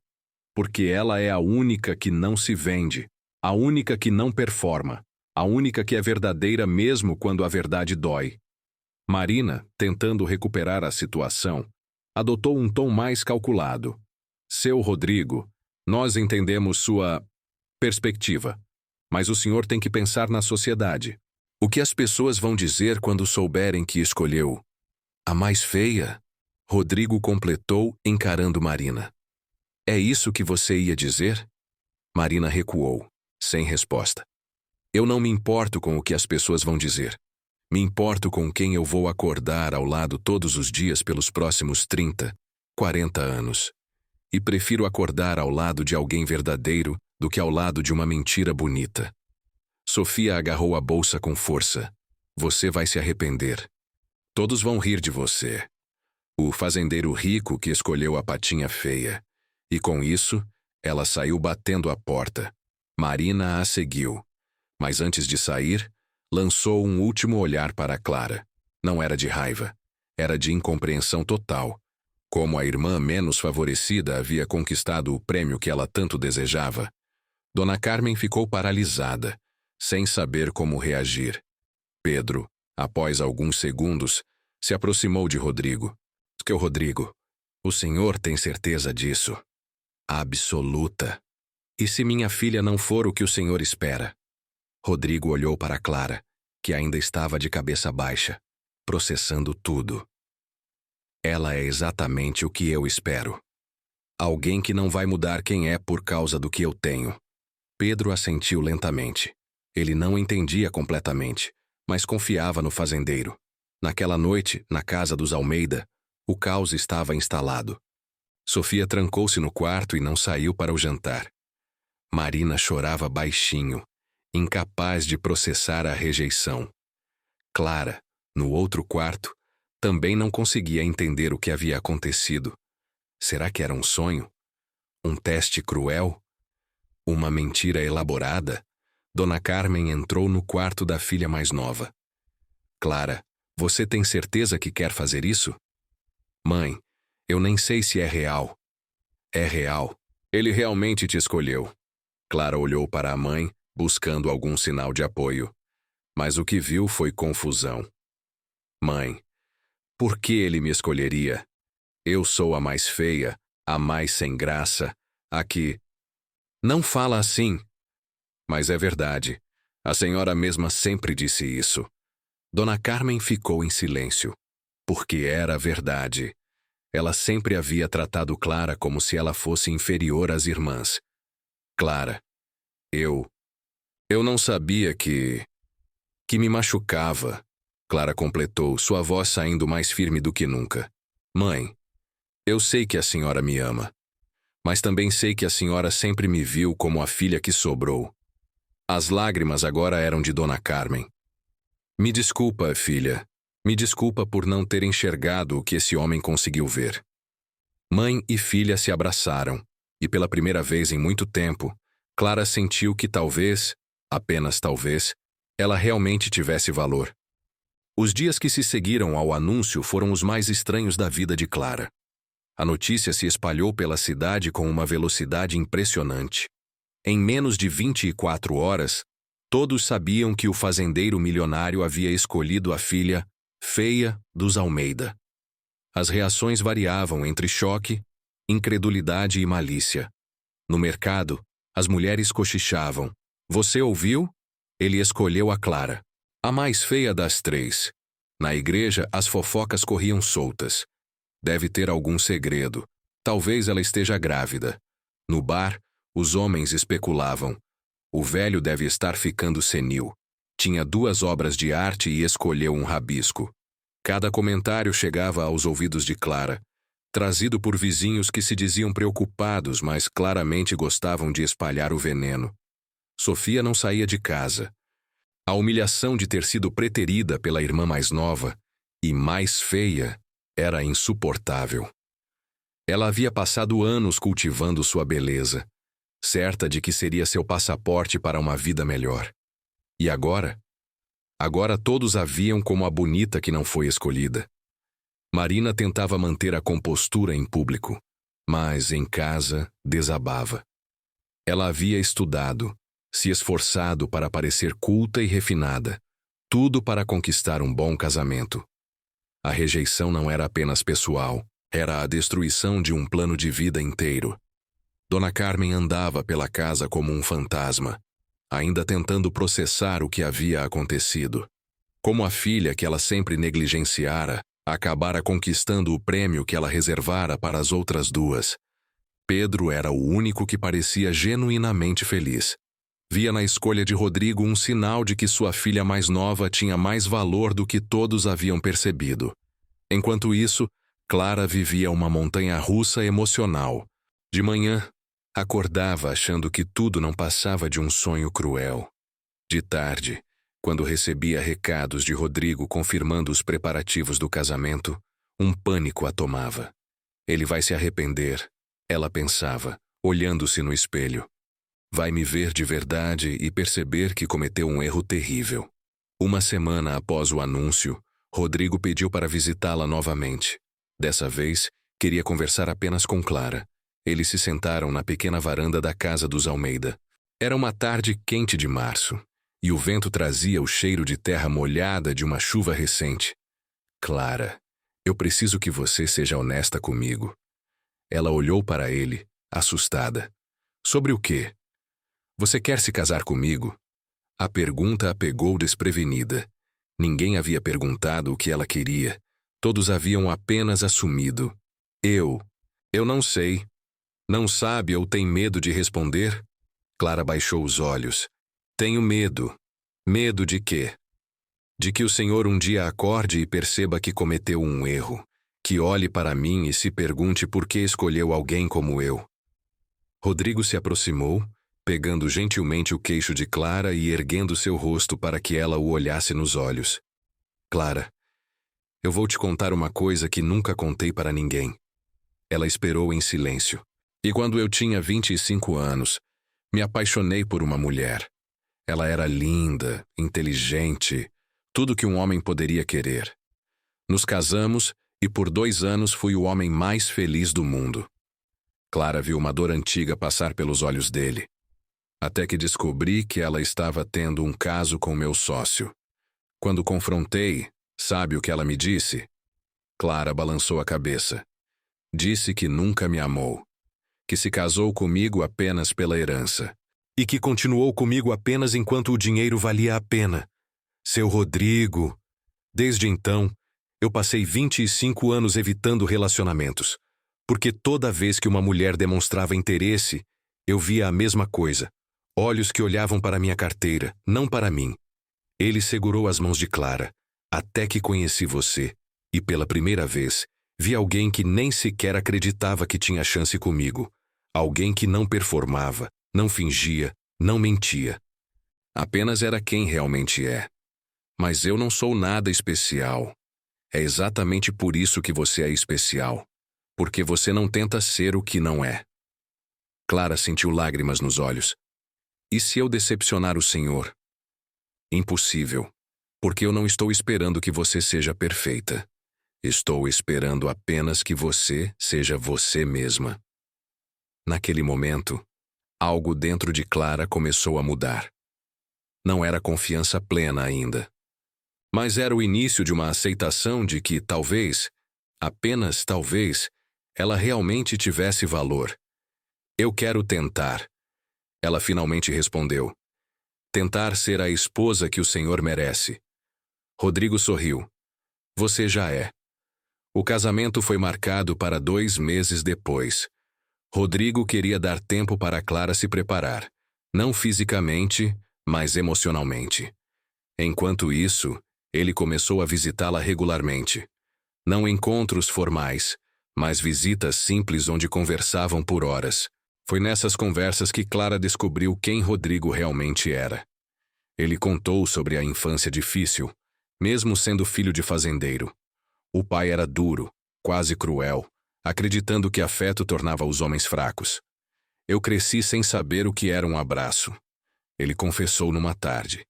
Porque ela é a única que não se vende, a única que não performa, a única que é verdadeira mesmo quando a verdade dói. Marina, tentando recuperar a situação, adotou um tom mais calculado. Seu Rodrigo, nós entendemos sua perspectiva, mas o senhor tem que pensar na sociedade. O que as pessoas vão dizer quando souberem que escolheu a mais feia? Rodrigo completou, encarando Marina. É isso que você ia dizer? Marina recuou, sem resposta. Eu não me importo com o que as pessoas vão dizer. Me importo com quem eu vou acordar ao lado todos os dias pelos próximos 30, 40 anos. E prefiro acordar ao lado de alguém verdadeiro do que ao lado de uma mentira bonita. Sofia agarrou a bolsa com força. Você vai se arrepender. Todos vão rir de você. O fazendeiro rico que escolheu a patinha feia. E com isso, ela saiu batendo a porta. Marina a seguiu. Mas antes de sair, lançou um último olhar para Clara. Não era de raiva. Era de incompreensão total. Como a irmã menos favorecida havia conquistado o prêmio que ela tanto desejava. Dona Carmen ficou paralisada, sem saber como reagir. Pedro, após alguns segundos, se aproximou de Rodrigo. Rodrigo, o senhor tem certeza disso? Absoluta. E se minha filha não for o que o senhor espera? Rodrigo olhou para Clara, que ainda estava de cabeça baixa, processando tudo. Ela é exatamente o que eu espero. Alguém que não vai mudar quem é por causa do que eu tenho. Pedro assentiu lentamente. Ele não entendia completamente, mas confiava no fazendeiro. Naquela noite, na casa dos Almeida, o caos estava instalado. Sofia trancou-se no quarto e não saiu para o jantar. Marina chorava baixinho, incapaz de processar a rejeição. Clara, no outro quarto, também não conseguia entender o que havia acontecido. Será que era um sonho? Um teste cruel? Uma mentira elaborada? Dona Carmen entrou no quarto da filha mais nova. Clara, você tem certeza que quer fazer isso? Mãe, eu nem sei se é real. É real. Ele realmente te escolheu. Clara olhou para a mãe, buscando algum sinal de apoio. Mas o que viu foi confusão. Mãe, por que ele me escolheria? Eu sou a mais feia, a mais sem graça, a que... Não fala assim. Mas é verdade. A senhora mesma sempre disse isso. Dona Carmen ficou em silêncio. Porque era verdade. Ela sempre havia tratado Clara como se ela fosse inferior às irmãs. Clara, eu não sabia que me machucava. Clara completou, sua voz saindo mais firme do que nunca. Mãe, eu sei que a senhora me ama, mas também sei que a senhora sempre me viu como a filha que sobrou. As lágrimas agora eram de Dona Carmen. Me desculpa, filha. Me desculpa por não ter enxergado o que esse homem conseguiu ver. Mãe e filha se abraçaram, e pela primeira vez em muito tempo, Clara sentiu que talvez, apenas talvez, ela realmente tivesse valor. Os dias que se seguiram ao anúncio foram os mais estranhos da vida de Clara. A notícia se espalhou pela cidade com uma velocidade impressionante. Em menos de 24 horas, todos sabiam que o fazendeiro milionário havia escolhido a filha feia, dos Almeida. As reações variavam entre choque, incredulidade e malícia. No mercado, as mulheres cochichavam. Você ouviu? Ele escolheu a Clara, a mais feia das três. Na igreja, as fofocas corriam soltas. Deve ter algum segredo. Talvez ela esteja grávida. No bar, os homens especulavam. O velho deve estar ficando senil. Tinha 2 obras de arte e escolheu um rabisco. Cada comentário chegava aos ouvidos de Clara, trazido por vizinhos que se diziam preocupados, mas claramente gostavam de espalhar o veneno. Sofia não saía de casa. A humilhação de ter sido preterida pela irmã mais nova e mais feia era insuportável. Ela havia passado anos cultivando sua beleza, certa de que seria seu passaporte para uma vida melhor. E agora? Agora todos a viam como a bonita que não foi escolhida. Marina tentava manter a compostura em público, mas em casa desabava. Ela havia estudado, se esforçado para parecer culta e refinada, tudo para conquistar um bom casamento. A rejeição não era apenas pessoal, era a destruição de um plano de vida inteiro. Dona Carmen andava pela casa como um fantasma, ainda tentando processar o que havia acontecido. Como a filha que ela sempre negligenciara, acabara conquistando o prêmio que ela reservara para as outras 2. Pedro era o único que parecia genuinamente feliz. Via na escolha de Rodrigo um sinal de que sua filha mais nova tinha mais valor do que todos haviam percebido. Enquanto isso, Clara vivia uma montanha-russa emocional. De manhã, acordava achando que tudo não passava de um sonho cruel. De tarde, quando recebia recados de Rodrigo confirmando os preparativos do casamento, um pânico a tomava. Ele vai se arrepender, ela pensava, olhando-se no espelho. Vai me ver de verdade e perceber que cometeu um erro terrível. Uma semana após o anúncio, Rodrigo pediu para visitá-la novamente. Dessa vez, queria conversar apenas com Clara. Eles se sentaram na pequena varanda da casa dos Almeida. Era uma tarde quente de março, e o vento trazia o cheiro de terra molhada de uma chuva recente. Clara, eu preciso que você seja honesta comigo. Ela olhou para ele, assustada. Sobre o quê? Você quer se casar comigo? A pergunta a pegou desprevenida. Ninguém havia perguntado o que ela queria. Todos haviam apenas assumido. Eu não sei. Não sabe ou tem medo de responder? Clara baixou os olhos. Tenho medo. Medo de quê? De que o Senhor um dia acorde e perceba que cometeu um erro, que olhe para mim e se pergunte por que escolheu alguém como eu. Rodrigo se aproximou, pegando gentilmente o queixo de Clara e erguendo seu rosto para que ela o olhasse nos olhos. Clara, eu vou te contar uma coisa que nunca contei para ninguém. Ela esperou em silêncio. E quando eu tinha 25 anos, me apaixonei por uma mulher. Ela era linda, inteligente, tudo que um homem poderia querer. Nos casamos e por 2 anos fui o homem mais feliz do mundo. Clara viu uma dor antiga passar pelos olhos dele. Até que descobri que ela estava tendo um caso com meu sócio. Quando confrontei, sabe o que ela me disse? Clara balançou a cabeça. Disse que nunca me amou. Que se casou comigo apenas pela herança. E que continuou comigo apenas enquanto o dinheiro valia a pena. Seu Rodrigo. Desde então, eu passei 25 anos evitando relacionamentos. Porque toda vez que uma mulher demonstrava interesse, eu via a mesma coisa. Olhos que olhavam para minha carteira, não para mim. Ele segurou as mãos de Clara, até que conheci você, e pela primeira vez, vi alguém que nem sequer acreditava que tinha chance comigo. Alguém que não performava, não fingia, não mentia. Apenas era quem realmente é. Mas eu não sou nada especial. É exatamente por isso que você é especial. Porque você não tenta ser o que não é. Clara sentiu lágrimas nos olhos. E se eu decepcionar o Senhor? Impossível, porque eu não estou esperando que você seja perfeita. Estou esperando apenas que você seja você mesma. Naquele momento, algo dentro de Clara começou a mudar. Não era confiança plena ainda, Mas era o início de uma aceitação de que talvez, apenas talvez, ela realmente tivesse valor. Eu quero tentar. Ela finalmente respondeu. Tentar ser a esposa que o Senhor merece. Rodrigo sorriu. Você já é. O casamento foi marcado para 2 meses depois. Rodrigo queria dar tempo para Clara se preparar, não fisicamente, mas emocionalmente. Enquanto isso, ele começou a visitá-la regularmente. Não encontros formais, mas visitas simples onde conversavam por horas. Foi nessas conversas que Clara descobriu quem Rodrigo realmente era. Ele contou sobre a infância difícil, mesmo sendo filho de fazendeiro. O pai era duro, quase cruel, acreditando que afeto tornava os homens fracos. Eu cresci sem saber o que era um abraço. Ele confessou numa tarde.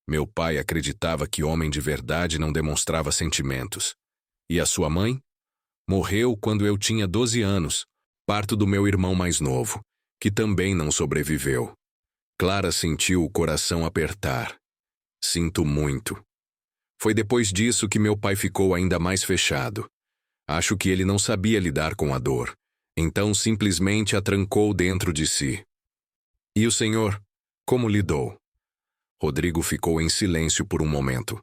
Meu pai acreditava que homem de verdade não demonstrava sentimentos. E a sua mãe? Morreu quando eu tinha 12 anos, parto do meu irmão mais novo, que também não sobreviveu. Clara sentiu o coração apertar. Sinto muito. Foi depois disso que meu pai ficou ainda mais fechado. Acho que ele não sabia lidar com a dor, então simplesmente a trancou dentro de si. E o senhor, como lidou? Rodrigo ficou em silêncio por um momento.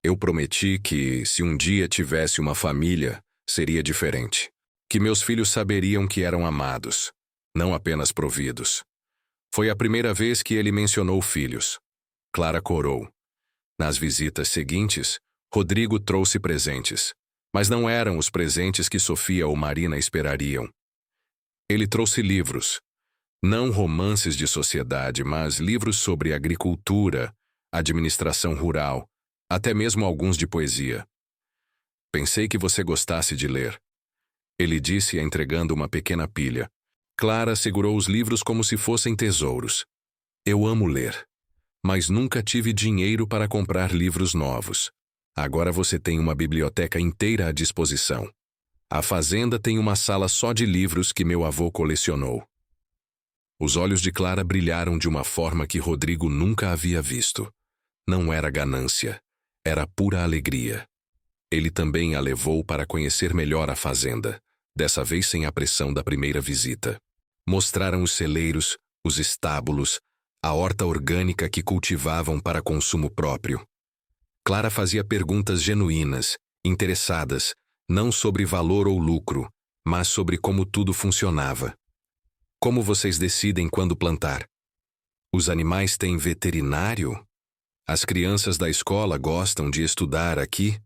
Eu prometi que, se um dia tivesse uma família, seria diferente. Que meus filhos saberiam que eram amados, não apenas providos. Foi a primeira vez que ele mencionou filhos. Clara corou. Nas visitas seguintes, Rodrigo trouxe presentes, mas não eram os presentes que Sofia ou Marina esperariam. Ele trouxe livros. Não romances de sociedade, mas livros sobre agricultura, administração rural, até mesmo alguns de poesia. Pensei que você gostasse de ler. Ele disse, entregando uma pequena pilha. Clara segurou os livros como se fossem tesouros. Eu amo ler, mas nunca tive dinheiro para comprar livros novos. Agora você tem uma biblioteca inteira à disposição. A fazenda tem uma sala só de livros que meu avô colecionou. Os olhos de Clara brilharam de uma forma que Rodrigo nunca havia visto. Não era ganância, era pura alegria. Ele também a levou para conhecer melhor a fazenda, dessa vez sem a pressão da primeira visita. Mostraram os celeiros, os estábulos, a horta orgânica que cultivavam para consumo próprio. Clara fazia perguntas genuínas, interessadas, não sobre valor ou lucro, mas sobre como tudo funcionava. Como vocês decidem quando plantar? Os animais têm veterinário? As crianças da escola gostam de estudar aqui?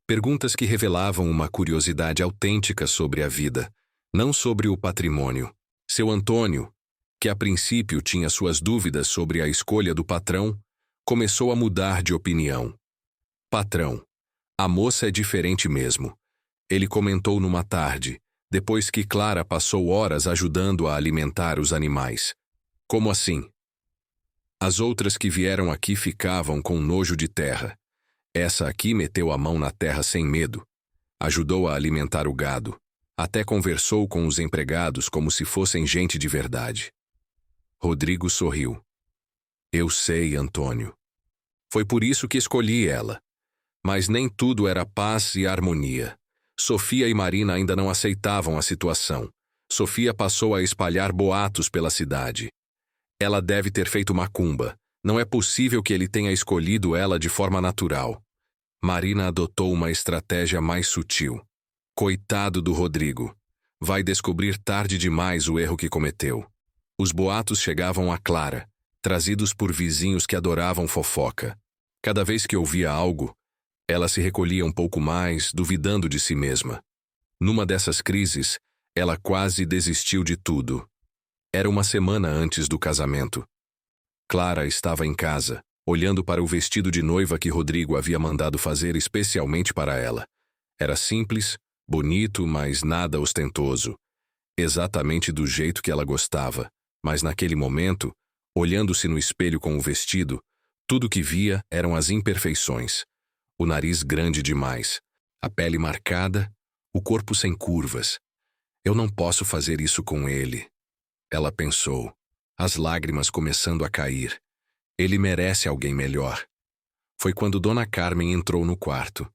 Perguntas que revelavam uma curiosidade autêntica sobre a vida, não sobre o patrimônio. Seu Antônio, que a princípio tinha suas dúvidas sobre a escolha do patrão, começou a mudar de opinião. Patrão, a moça é diferente mesmo. Ele comentou numa tarde, depois que Clara passou horas ajudando a alimentar os animais. Como assim? As outras que vieram aqui ficavam com nojo de terra. Essa aqui meteu a mão na terra sem medo. Ajudou a alimentar o gado. Até conversou com os empregados como se fossem gente de verdade. Rodrigo sorriu. Eu sei, Antônio. Foi por isso que escolhi ela. Mas nem tudo era paz e harmonia. Sofia e Marina ainda não aceitavam a situação. Sofia passou a espalhar boatos pela cidade. Ela deve ter feito macumba. Não é possível que ele tenha escolhido ela de forma natural. Marina adotou uma estratégia mais sutil. Coitado do Rodrigo. Vai descobrir tarde demais o erro que cometeu. Os boatos chegavam a Clara, trazidos por vizinhos que adoravam fofoca. Cada vez que ouvia algo, ela se recolhia um pouco mais, duvidando de si mesma. Numa dessas crises, ela quase desistiu de tudo. Era uma semana antes do casamento. Clara estava em casa, olhando para o vestido de noiva que Rodrigo havia mandado fazer especialmente para ela. Era simples, bonito, mas nada ostentoso. Exatamente do jeito que ela gostava, mas naquele momento, olhando-se no espelho com o vestido, tudo que via eram as imperfeições. O nariz grande demais, a pele marcada, o corpo sem curvas. Eu não posso fazer isso com ele. Ela pensou, as lágrimas começando a cair. Ele merece alguém melhor. Foi quando Dona Carmen entrou no quarto.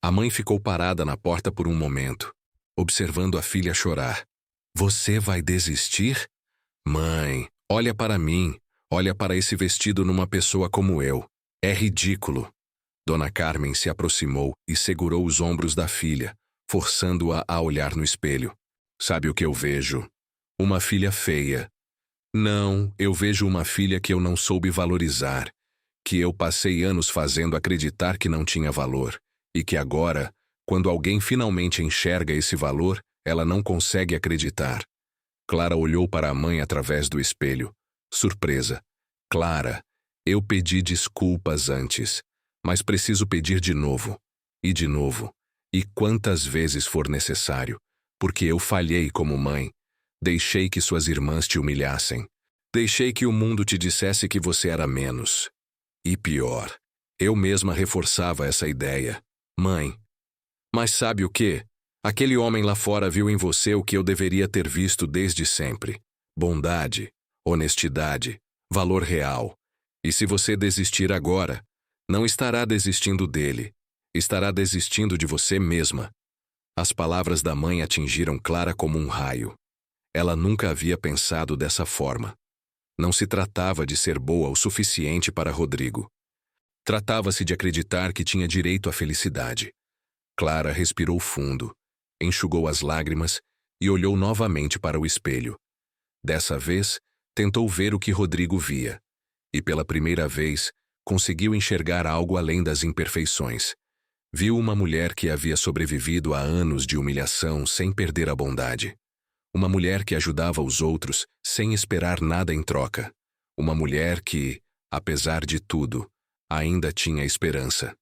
A mãe ficou parada na porta por um momento, observando a filha chorar. Você vai desistir? Mãe, olha para mim, olha para esse vestido numa pessoa como eu. É ridículo. Dona Carmen se aproximou e segurou os ombros da filha, forçando-a a olhar no espelho. Sabe o que eu vejo? Uma filha feia. Não, eu vejo uma filha que eu não soube valorizar, que eu passei anos fazendo acreditar que não tinha valor, e que agora, quando alguém finalmente enxerga esse valor, ela não consegue acreditar. Clara olhou para a mãe através do espelho, surpresa. Clara, eu pedi desculpas antes, mas preciso pedir de novo, e quantas vezes for necessário, porque eu falhei como mãe. Deixei que suas irmãs te humilhassem. Deixei que o mundo te dissesse que você era menos. E pior, eu mesma reforçava essa ideia. Mãe, mas sabe o quê? Aquele homem lá fora viu em você o que eu deveria ter visto desde sempre. Bondade, honestidade, valor real. E se você desistir agora, não estará desistindo dele, estará desistindo de você mesma. As palavras da mãe atingiram Clara como um raio. Ela nunca havia pensado dessa forma. Não se tratava de ser boa o suficiente para Rodrigo. Tratava-se de acreditar que tinha direito à felicidade. Clara respirou fundo, enxugou as lágrimas e olhou novamente para o espelho. Dessa vez, tentou ver o que Rodrigo via. E pela primeira vez, conseguiu enxergar algo além das imperfeições. Viu uma mulher que havia sobrevivido a anos de humilhação sem perder a bondade. Uma mulher que ajudava os outros sem esperar nada em troca. Uma mulher que, apesar de tudo, ainda tinha esperança.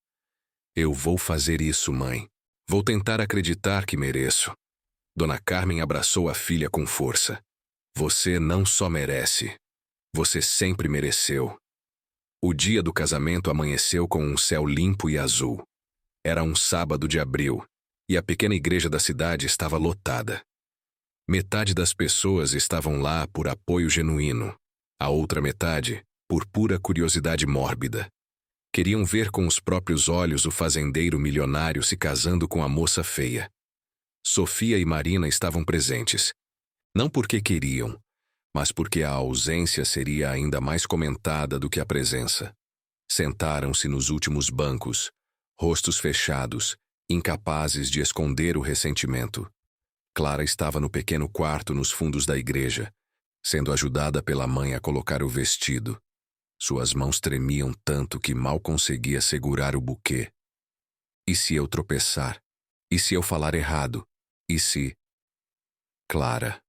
Eu vou fazer isso, mãe. Vou tentar acreditar que mereço. Dona Carmen abraçou a filha com força. Você não só merece. Você sempre mereceu. O dia do casamento amanheceu com um céu limpo e azul. Era um sábado de abril, e a pequena igreja da cidade estava lotada. Metade das pessoas estavam lá por apoio genuíno, a outra metade por pura curiosidade mórbida. Queriam ver com os próprios olhos o fazendeiro milionário se casando com a moça feia. Sofia e Marina estavam presentes, não porque queriam, mas porque a ausência seria ainda mais comentada do que a presença. Sentaram-se nos últimos bancos, rostos fechados, incapazes de esconder o ressentimento. Clara estava no pequeno quarto nos fundos da igreja, sendo ajudada pela mãe a colocar o vestido. Suas mãos tremiam tanto que mal conseguia segurar o buquê. E se eu tropeçar? E se eu falar errado? E se... Clara.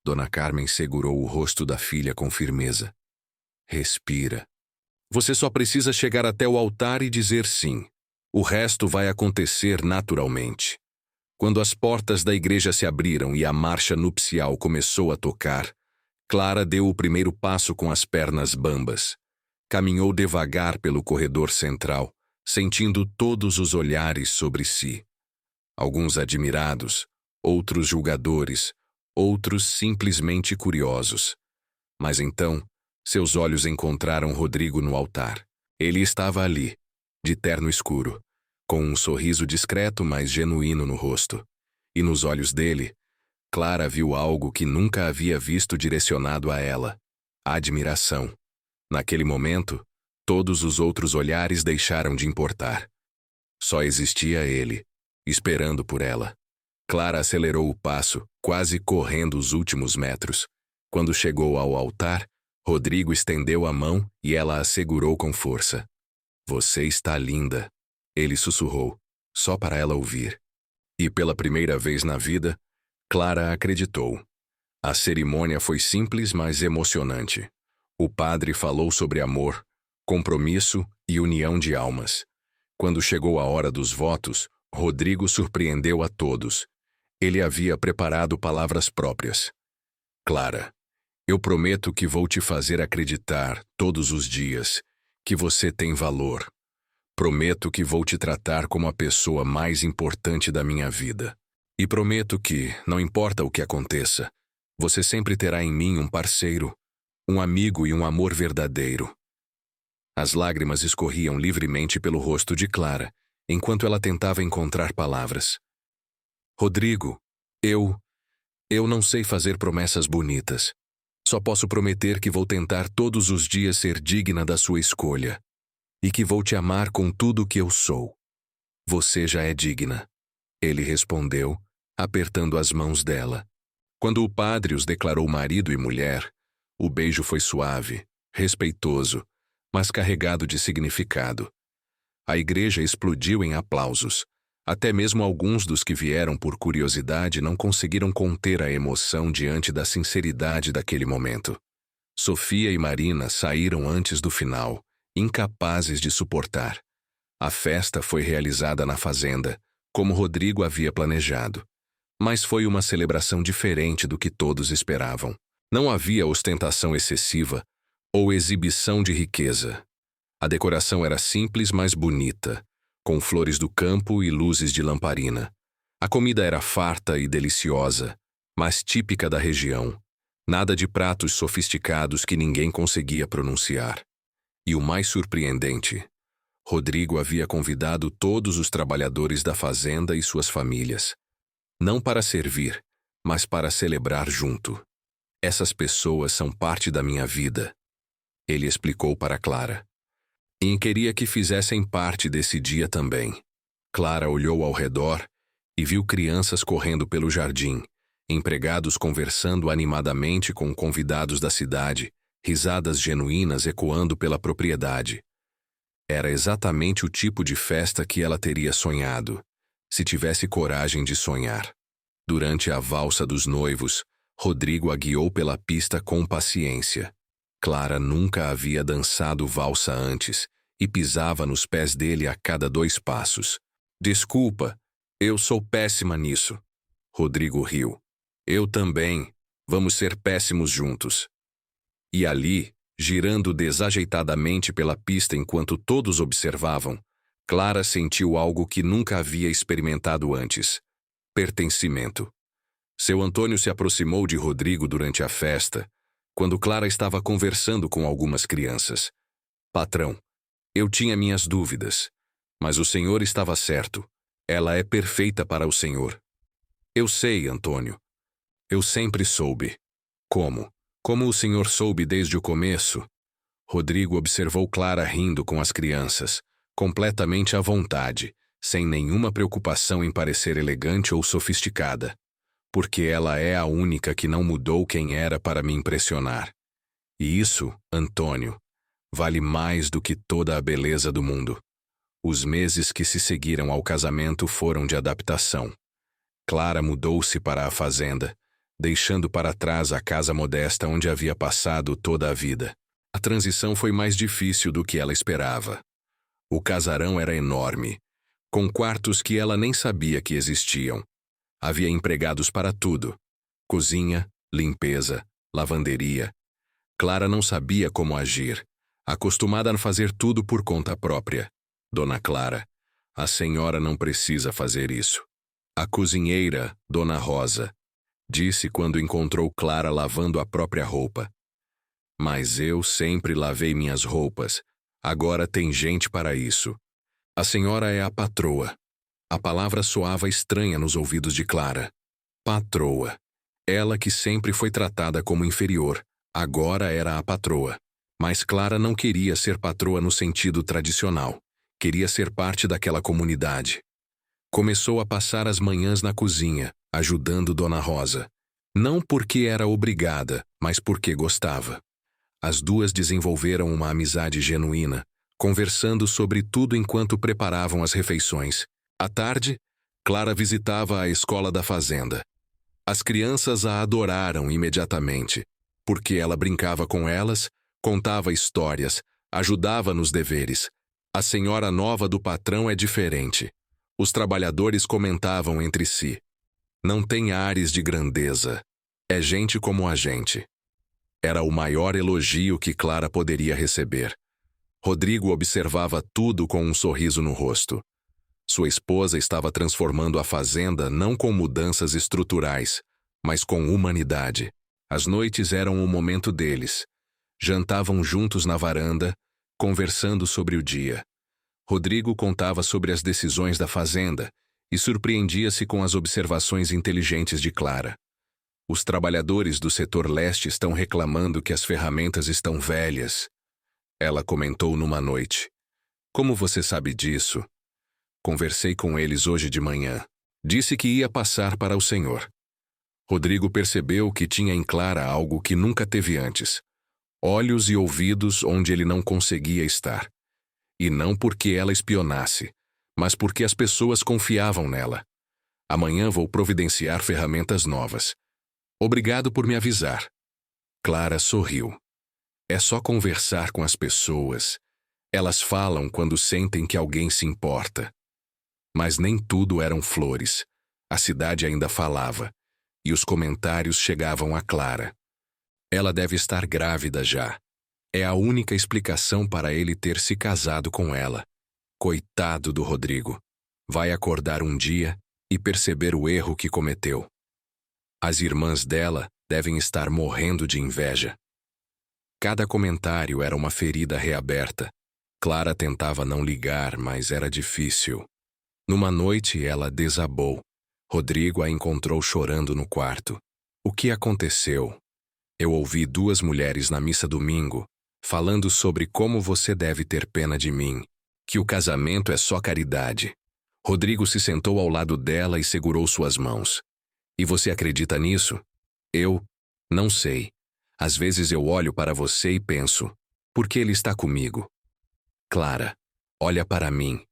Dona Carmen segurou o rosto da filha com firmeza. Respira. Você só precisa chegar até o altar e dizer sim. O resto vai acontecer naturalmente. Quando as portas da igreja se abriram e a marcha nupcial começou a tocar, Clara deu o primeiro passo com as pernas bambas. Caminhou devagar pelo corredor central, sentindo todos os olhares sobre si. Alguns admirados, outros julgadores, outros simplesmente curiosos. Mas então, seus olhos encontraram Rodrigo no altar. Ele estava ali, de terno escuro, com um sorriso discreto mas genuíno no rosto. E nos olhos dele, Clara viu algo que nunca havia visto direcionado a ela: a admiração. Naquele momento, todos os outros olhares deixaram de importar. Só existia ele, esperando por ela. Clara acelerou o passo, quase correndo os últimos metros. Quando chegou ao altar, Rodrigo estendeu a mão e ela a segurou com força. Você está linda, ele sussurrou, só para ela ouvir. E pela primeira vez na vida, Clara acreditou. A cerimônia foi simples, mas emocionante. O padre falou sobre amor, compromisso e união de almas. Quando chegou a hora dos votos, Rodrigo surpreendeu a todos. Ele havia preparado palavras próprias. Clara, eu prometo que vou te fazer acreditar, todos os dias, que você tem valor. Prometo que vou te tratar como a pessoa mais importante da minha vida. E prometo que, não importa o que aconteça, você sempre terá em mim um parceiro, um amigo e um amor verdadeiro. As lágrimas escorriam livremente pelo rosto de Clara, enquanto ela tentava encontrar palavras. Rodrigo, eu não sei fazer promessas bonitas. Só posso prometer que vou tentar todos os dias ser digna da sua escolha. E que vou te amar com tudo o que eu sou. Você já é digna. Ele respondeu, apertando as mãos dela. Quando o padre os declarou marido e mulher, o beijo foi suave, respeitoso, mas carregado de significado. A igreja explodiu em aplausos. Até mesmo alguns dos que vieram por curiosidade não conseguiram conter a emoção diante da sinceridade daquele momento. Sofia e Marina saíram antes do final, incapazes de suportar. A festa foi realizada na fazenda, como Rodrigo havia planejado. Mas foi uma celebração diferente do que todos esperavam. Não havia ostentação excessiva ou exibição de riqueza. A decoração era simples, mas bonita, com flores do campo e luzes de lamparina. A comida era farta e deliciosa, mas típica da região. Nada de pratos sofisticados que ninguém conseguia pronunciar. E o mais surpreendente, Rodrigo havia convidado todos os trabalhadores da fazenda e suas famílias. Não para servir, mas para celebrar junto. Essas pessoas são parte da minha vida, ele explicou para Clara. E queria que fizessem parte desse dia também. Clara olhou ao redor e viu crianças correndo pelo jardim, empregados conversando animadamente com convidados da cidade, risadas genuínas ecoando pela propriedade. Era exatamente o tipo de festa que ela teria sonhado, se tivesse coragem de sonhar. Durante a valsa dos noivos, Rodrigo a guiou pela pista com paciência. Clara nunca havia dançado valsa antes e pisava nos pés dele a cada 2 passos. Desculpa, eu sou péssima nisso. Rodrigo riu. Eu também. Vamos ser péssimos juntos. E ali, girando desajeitadamente pela pista enquanto todos observavam, Clara sentiu algo que nunca havia experimentado antes. Pertencimento. Seu Antônio se aproximou de Rodrigo durante a festa, quando Clara estava conversando com algumas crianças. Patrão, eu tinha minhas dúvidas, mas o senhor estava certo. Ela é perfeita para o senhor. Eu sei, Antônio. Eu sempre soube. Como? Como o senhor soube desde o começo? Rodrigo observou Clara rindo com as crianças, completamente à vontade, sem nenhuma preocupação em parecer elegante ou sofisticada. Porque ela é a única que não mudou quem era para me impressionar. E isso, Antônio, vale mais do que toda a beleza do mundo. Os meses que se seguiram ao casamento foram de adaptação. Clara mudou-se para a fazenda, deixando para trás a casa modesta onde havia passado toda a vida. A transição foi mais difícil do que ela esperava. O casarão era enorme, com quartos que ela nem sabia que existiam. Havia empregados para tudo: cozinha, limpeza, lavanderia. Clara não sabia como agir, acostumada a fazer tudo por conta própria. Dona Clara, a senhora não precisa fazer isso. A cozinheira, Dona Rosa, disse quando encontrou Clara lavando a própria roupa. Mas eu sempre lavei minhas roupas. Agora tem gente para isso. A senhora é a patroa. A palavra soava estranha nos ouvidos de Clara. Patroa. Ela que sempre foi tratada como inferior, agora era a patroa. Mas Clara não queria ser patroa no sentido tradicional. Queria ser parte daquela comunidade. Começou a passar as manhãs na cozinha, ajudando Dona Rosa. Não porque era obrigada, mas porque gostava. As duas desenvolveram uma amizade genuína, conversando sobre tudo enquanto preparavam as refeições. À tarde, Clara visitava a escola da fazenda. As crianças a adoraram imediatamente, porque ela brincava com elas, contava histórias, ajudava nos deveres. A senhora nova do patrão é diferente. Os trabalhadores comentavam entre si. Não tem ares de grandeza. É gente como a gente. Era o maior elogio que Clara poderia receber. Rodrigo observava tudo com um sorriso no rosto. Sua esposa estava transformando a fazenda não com mudanças estruturais, mas com humanidade. As noites eram o momento deles. Jantavam juntos na varanda, conversando sobre o dia. Rodrigo contava sobre as decisões da fazenda e surpreendia-se com as observações inteligentes de Clara. Os trabalhadores do setor leste estão reclamando que as ferramentas estão velhas. Ela comentou numa noite. Como você sabe disso? Conversei com eles hoje de manhã. Disse que ia passar para o senhor. Rodrigo percebeu que tinha em Clara algo que nunca teve antes. Olhos e ouvidos onde ele não conseguia estar. E não porque ela espionasse, mas porque as pessoas confiavam nela. Amanhã vou providenciar ferramentas novas. Obrigado por me avisar. Clara sorriu. É só conversar com as pessoas. Elas falam quando sentem que alguém se importa. Mas nem tudo eram flores. A cidade ainda falava, e os comentários chegavam a Clara. Ela deve estar grávida já. É a única explicação para ele ter se casado com ela. Coitado do Rodrigo. Vai acordar um dia e perceber o erro que cometeu. As irmãs dela devem estar morrendo de inveja. Cada comentário era uma ferida reaberta. Clara tentava não ligar, mas era difícil. Numa noite, ela desabou. Rodrigo a encontrou chorando no quarto. O que aconteceu? Eu ouvi 2 mulheres na missa domingo, falando sobre como você deve ter pena de mim, que o casamento é só caridade. Rodrigo se sentou ao lado dela e segurou suas mãos. E você acredita nisso? Eu não sei. Às vezes eu olho para você e penso, por que ele está comigo? Clara, olha para mim.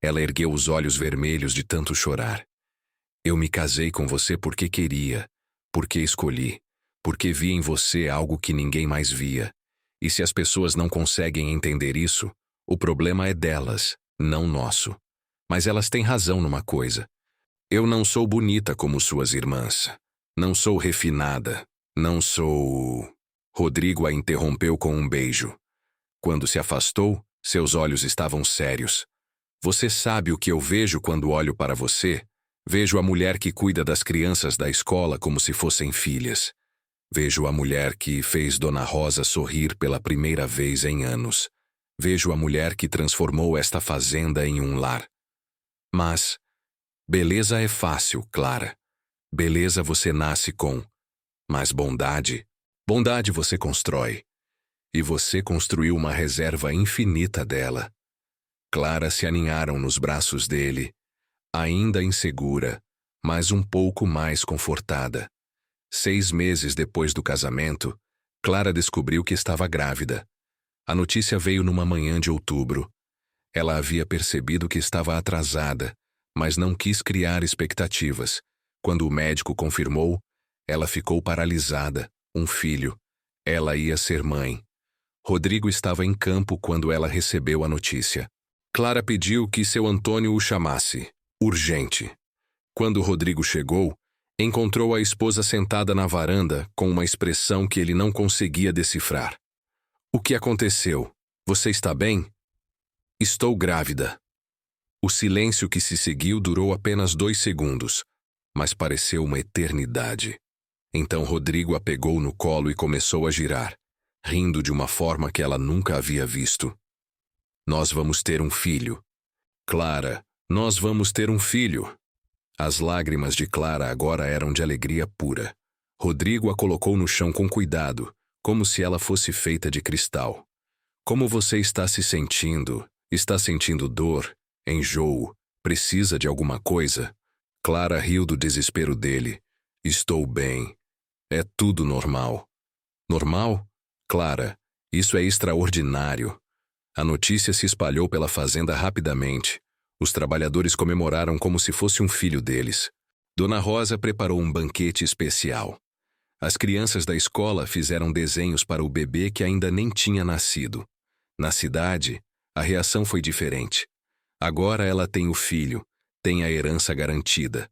Ela ergueu os olhos vermelhos de tanto chorar. Eu me casei com você porque queria, porque escolhi, porque vi em você algo que ninguém mais via. E se as pessoas não conseguem entender isso, o problema é delas, não nosso. Mas elas têm razão numa coisa. Eu não sou bonita como suas irmãs. Não sou refinada. Não sou... Rodrigo a interrompeu com um beijo. Quando se afastou, seus olhos estavam sérios. Você sabe o que eu vejo quando olho para você? Vejo a mulher que cuida das crianças da escola como se fossem filhas. Vejo a mulher que fez Dona Rosa sorrir pela primeira vez em anos. Vejo a mulher que transformou esta fazenda em um lar. Mas beleza é fácil, Clara. Beleza você nasce com. Mas bondade você constrói. E você construiu uma reserva infinita dela. Clara se aninharam nos braços dele, ainda insegura, mas um pouco mais confortada. 6 meses depois do casamento, Clara descobriu que estava grávida. A notícia veio numa manhã de outubro. Ela havia percebido que estava atrasada, mas não quis criar expectativas. Quando o médico confirmou, ela ficou paralisada. Um filho. Ela ia ser mãe. Rodrigo estava em campo quando ela recebeu a notícia. Clara pediu que seu Antônio o chamasse. Urgente. Quando Rodrigo chegou, encontrou a esposa sentada na varanda com uma expressão que ele não conseguia decifrar. O que aconteceu? Você está bem? Estou grávida. O silêncio que se seguiu durou apenas 2 segundos, mas pareceu uma eternidade. Então Rodrigo a pegou no colo e começou a girar, rindo de uma forma que ela nunca havia visto. Nós vamos ter um filho. Clara, nós vamos ter um filho. As lágrimas de Clara agora eram de alegria pura. Rodrigo a colocou no chão com cuidado, como se ela fosse feita de cristal. Como você está se sentindo? Está sentindo dor? Enjoo? Precisa de alguma coisa? Clara riu do desespero dele. Estou bem. É tudo normal. Normal? Clara, isso é extraordinário. A notícia se espalhou pela fazenda rapidamente. Os trabalhadores comemoraram como se fosse um filho deles. Dona Rosa preparou um banquete especial. As crianças da escola fizeram desenhos para o bebê que ainda nem tinha nascido. Na cidade, a reação foi diferente. Agora ela tem o filho, tem a herança garantida.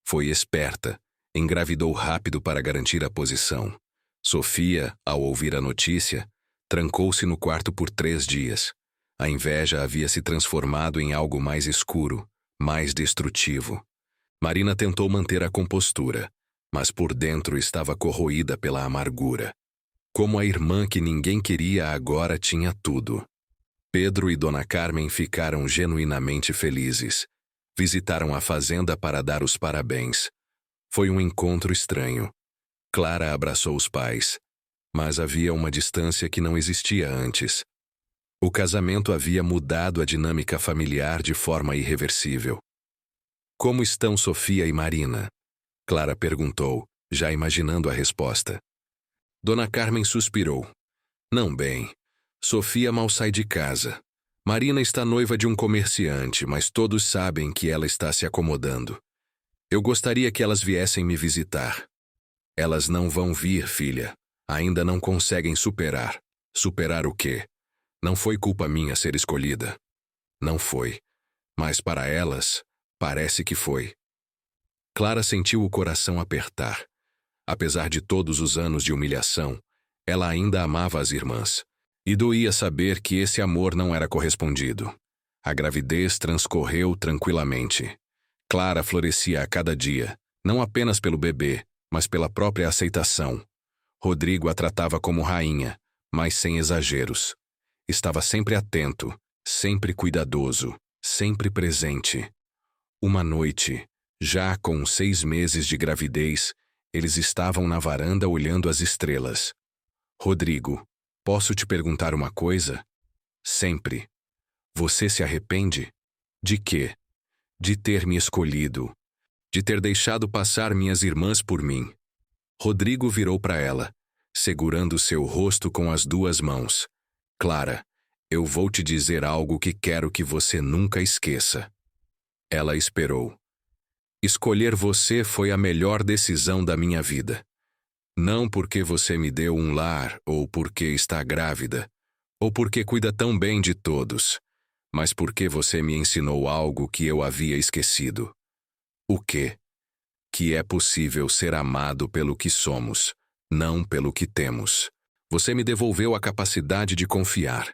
Foi esperta, engravidou rápido para garantir a posição. Sofia, ao ouvir a notícia, trancou-se no quarto por 3 dias. A inveja havia se transformado em algo mais escuro, mais destrutivo. Marina tentou manter a compostura, mas por dentro estava corroída pela amargura. Como a irmã que ninguém queria agora tinha tudo. Pedro e Dona Carmen ficaram genuinamente felizes. Visitaram a fazenda para dar os parabéns. Foi um encontro estranho. Clara abraçou os pais. Mas havia uma distância que não existia antes. O casamento havia mudado a dinâmica familiar de forma irreversível. Como estão Sofia e Marina? Clara perguntou, já imaginando a resposta. Dona Carmen suspirou. Não bem. Sofia mal sai de casa. Marina está noiva de um comerciante, mas todos sabem que ela está se acomodando. Eu gostaria que elas viessem me visitar. Elas não vão vir, filha. Ainda não conseguem superar. Superar o quê? Não foi culpa minha ser escolhida. Não foi. Mas para elas, parece que foi. Clara sentiu o coração apertar. Apesar de todos os anos de humilhação, ela ainda amava as irmãs. E doía saber que esse amor não era correspondido. A gravidez transcorreu tranquilamente. Clara florescia a cada dia, não apenas pelo bebê, mas pela própria aceitação. Rodrigo a tratava como rainha, mas sem exageros. Estava sempre atento, sempre cuidadoso, sempre presente. Uma noite, já com 6 meses de gravidez, eles estavam na varanda olhando as estrelas. Rodrigo, posso te perguntar uma coisa? Sempre. Você se arrepende? De quê? De ter me escolhido. De ter deixado passar minhas irmãs por mim. Rodrigo virou para ela, segurando seu rosto com as 2 mãos. Clara, eu vou te dizer algo que quero que você nunca esqueça. Ela esperou. Escolher você foi a melhor decisão da minha vida. Não porque você me deu um lar, ou porque está grávida, ou porque cuida tão bem de todos, mas porque você me ensinou algo que eu havia esquecido. O quê? Que é possível ser amado pelo que somos, não pelo que temos. Você me devolveu a capacidade de confiar.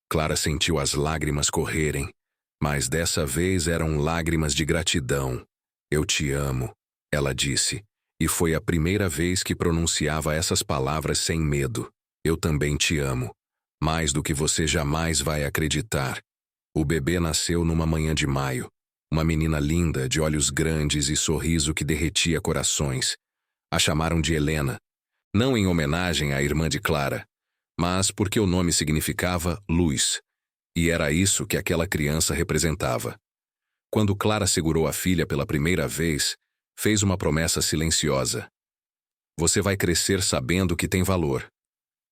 Clara sentiu as lágrimas correrem, mas dessa vez eram lágrimas de gratidão. Eu te amo, ela disse. E foi a primeira vez que pronunciava essas palavras sem medo. Eu também te amo. Mais do que você jamais vai acreditar. O bebê nasceu numa manhã de maio. Uma menina linda, de olhos grandes e sorriso que derretia corações. A chamaram de Helena. Não em homenagem à irmã de Clara, mas porque o nome significava luz. E era isso que aquela criança representava. Quando Clara segurou a filha pela primeira vez, fez uma promessa silenciosa. Você vai crescer sabendo que tem valor.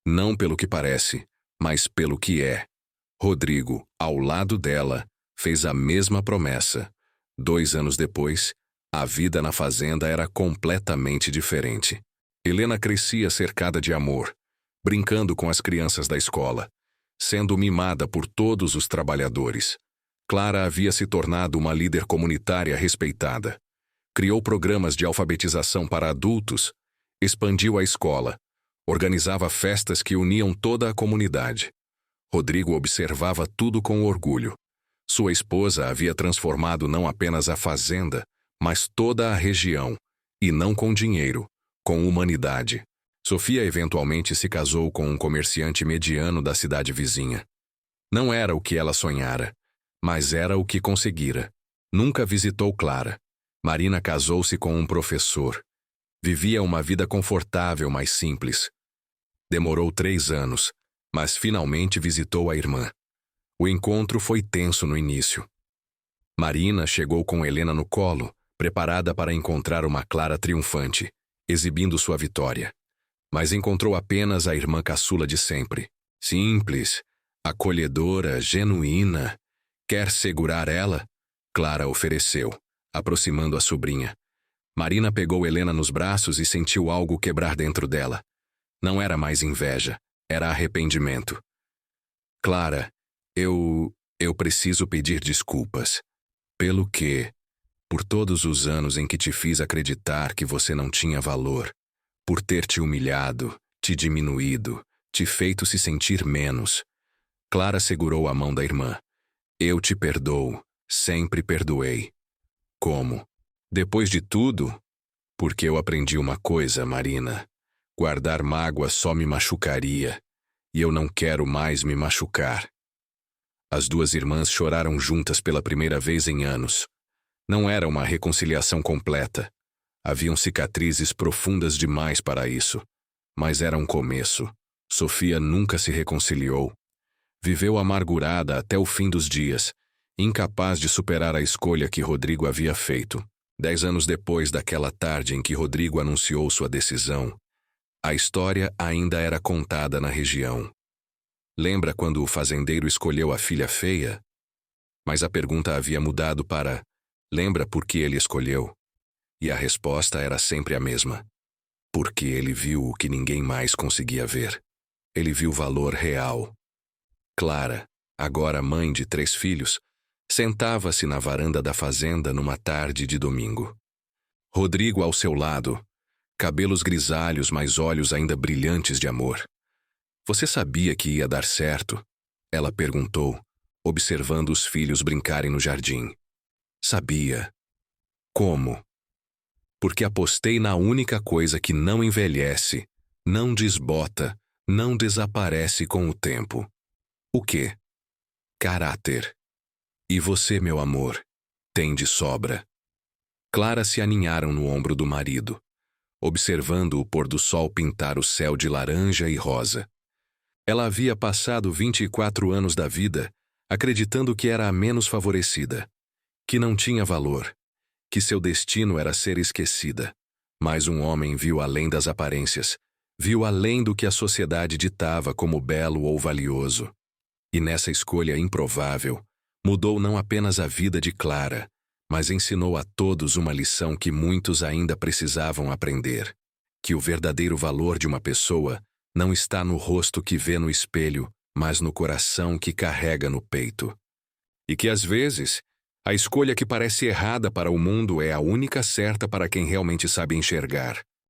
Não pelo que parece, mas pelo que é. Rodrigo, ao lado dela, fez a mesma promessa. 2 anos depois, a vida na fazenda era completamente diferente. Helena crescia cercada de amor, brincando com as crianças da escola, sendo mimada por todos os trabalhadores. Clara havia se tornado uma líder comunitária respeitada. Criou programas de alfabetização para adultos, expandiu a escola, organizava festas que uniam toda a comunidade. Rodrigo observava tudo com orgulho. Sua esposa havia transformado não apenas a fazenda, mas toda a região, e não com dinheiro, com humanidade. Sofia eventualmente se casou com um comerciante mediano da cidade vizinha. Não era o que ela sonhara, mas era o que conseguira. Nunca visitou Clara. Marina casou-se com um professor. Vivia uma vida confortável, mas simples. Demorou 3 anos, mas finalmente visitou a irmã. O encontro foi tenso no início. Marina chegou com Helena no colo, preparada para encontrar uma Clara triunfante, exibindo sua vitória. Mas encontrou apenas a irmã caçula de sempre. Simples, acolhedora, genuína. Quer segurar ela? Clara ofereceu, aproximando a sobrinha. Marina pegou Helena nos braços e sentiu algo quebrar dentro dela. Não era mais inveja, era arrependimento. Clara, eu preciso pedir desculpas. Pelo quê? Por todos os anos em que te fiz acreditar que você não tinha valor. Por ter te humilhado, te diminuído, te feito se sentir menos. Clara segurou a mão da irmã. Eu te perdoo, sempre perdoei. Como? Depois de tudo? Porque eu aprendi uma coisa, Marina. Guardar mágoa só me machucaria. E eu não quero mais me machucar. As duas irmãs choraram juntas pela primeira vez em anos. Não era uma reconciliação completa. Haviam cicatrizes profundas demais para isso. Mas era um começo. Sofia nunca se reconciliou. Viveu amargurada até o fim dos dias, incapaz de superar a escolha que Rodrigo havia feito. 10 anos depois daquela tarde em que Rodrigo anunciou sua decisão, a história ainda era contada na região. Lembra quando o fazendeiro escolheu a filha feia? Mas a pergunta havia mudado para: lembra por que ele escolheu? E a resposta era sempre a mesma. Porque ele viu o que ninguém mais conseguia ver. Ele viu valor real. Clara, agora mãe de 3 filhos, sentava-se na varanda da fazenda numa tarde de domingo. Rodrigo ao seu lado, cabelos grisalhos, mas olhos ainda brilhantes de amor. Você sabia que ia dar certo? Ela perguntou, observando os filhos brincarem no jardim. Sabia. Como? Porque apostei na única coisa que não envelhece, não desbota, não desaparece com o tempo. O quê? Caráter. E você, meu amor, tem de sobra. Clara se aninharam no ombro do marido, observando o pôr do sol pintar o céu de laranja e rosa. Ela havia passado 24 anos da vida acreditando que era a menos favorecida, que não tinha valor, que seu destino era ser esquecida. Mas um homem viu além das aparências, viu além do que a sociedade ditava como belo ou valioso. E nessa escolha improvável, mudou não apenas a vida de Clara, mas ensinou a todos uma lição que muitos ainda precisavam aprender: que o verdadeiro valor de uma pessoa não está no rosto que vê no espelho, mas no coração que carrega no peito. E que às vezes, a escolha que parece errada para o mundo é a única certa para quem realmente sabe enxergar.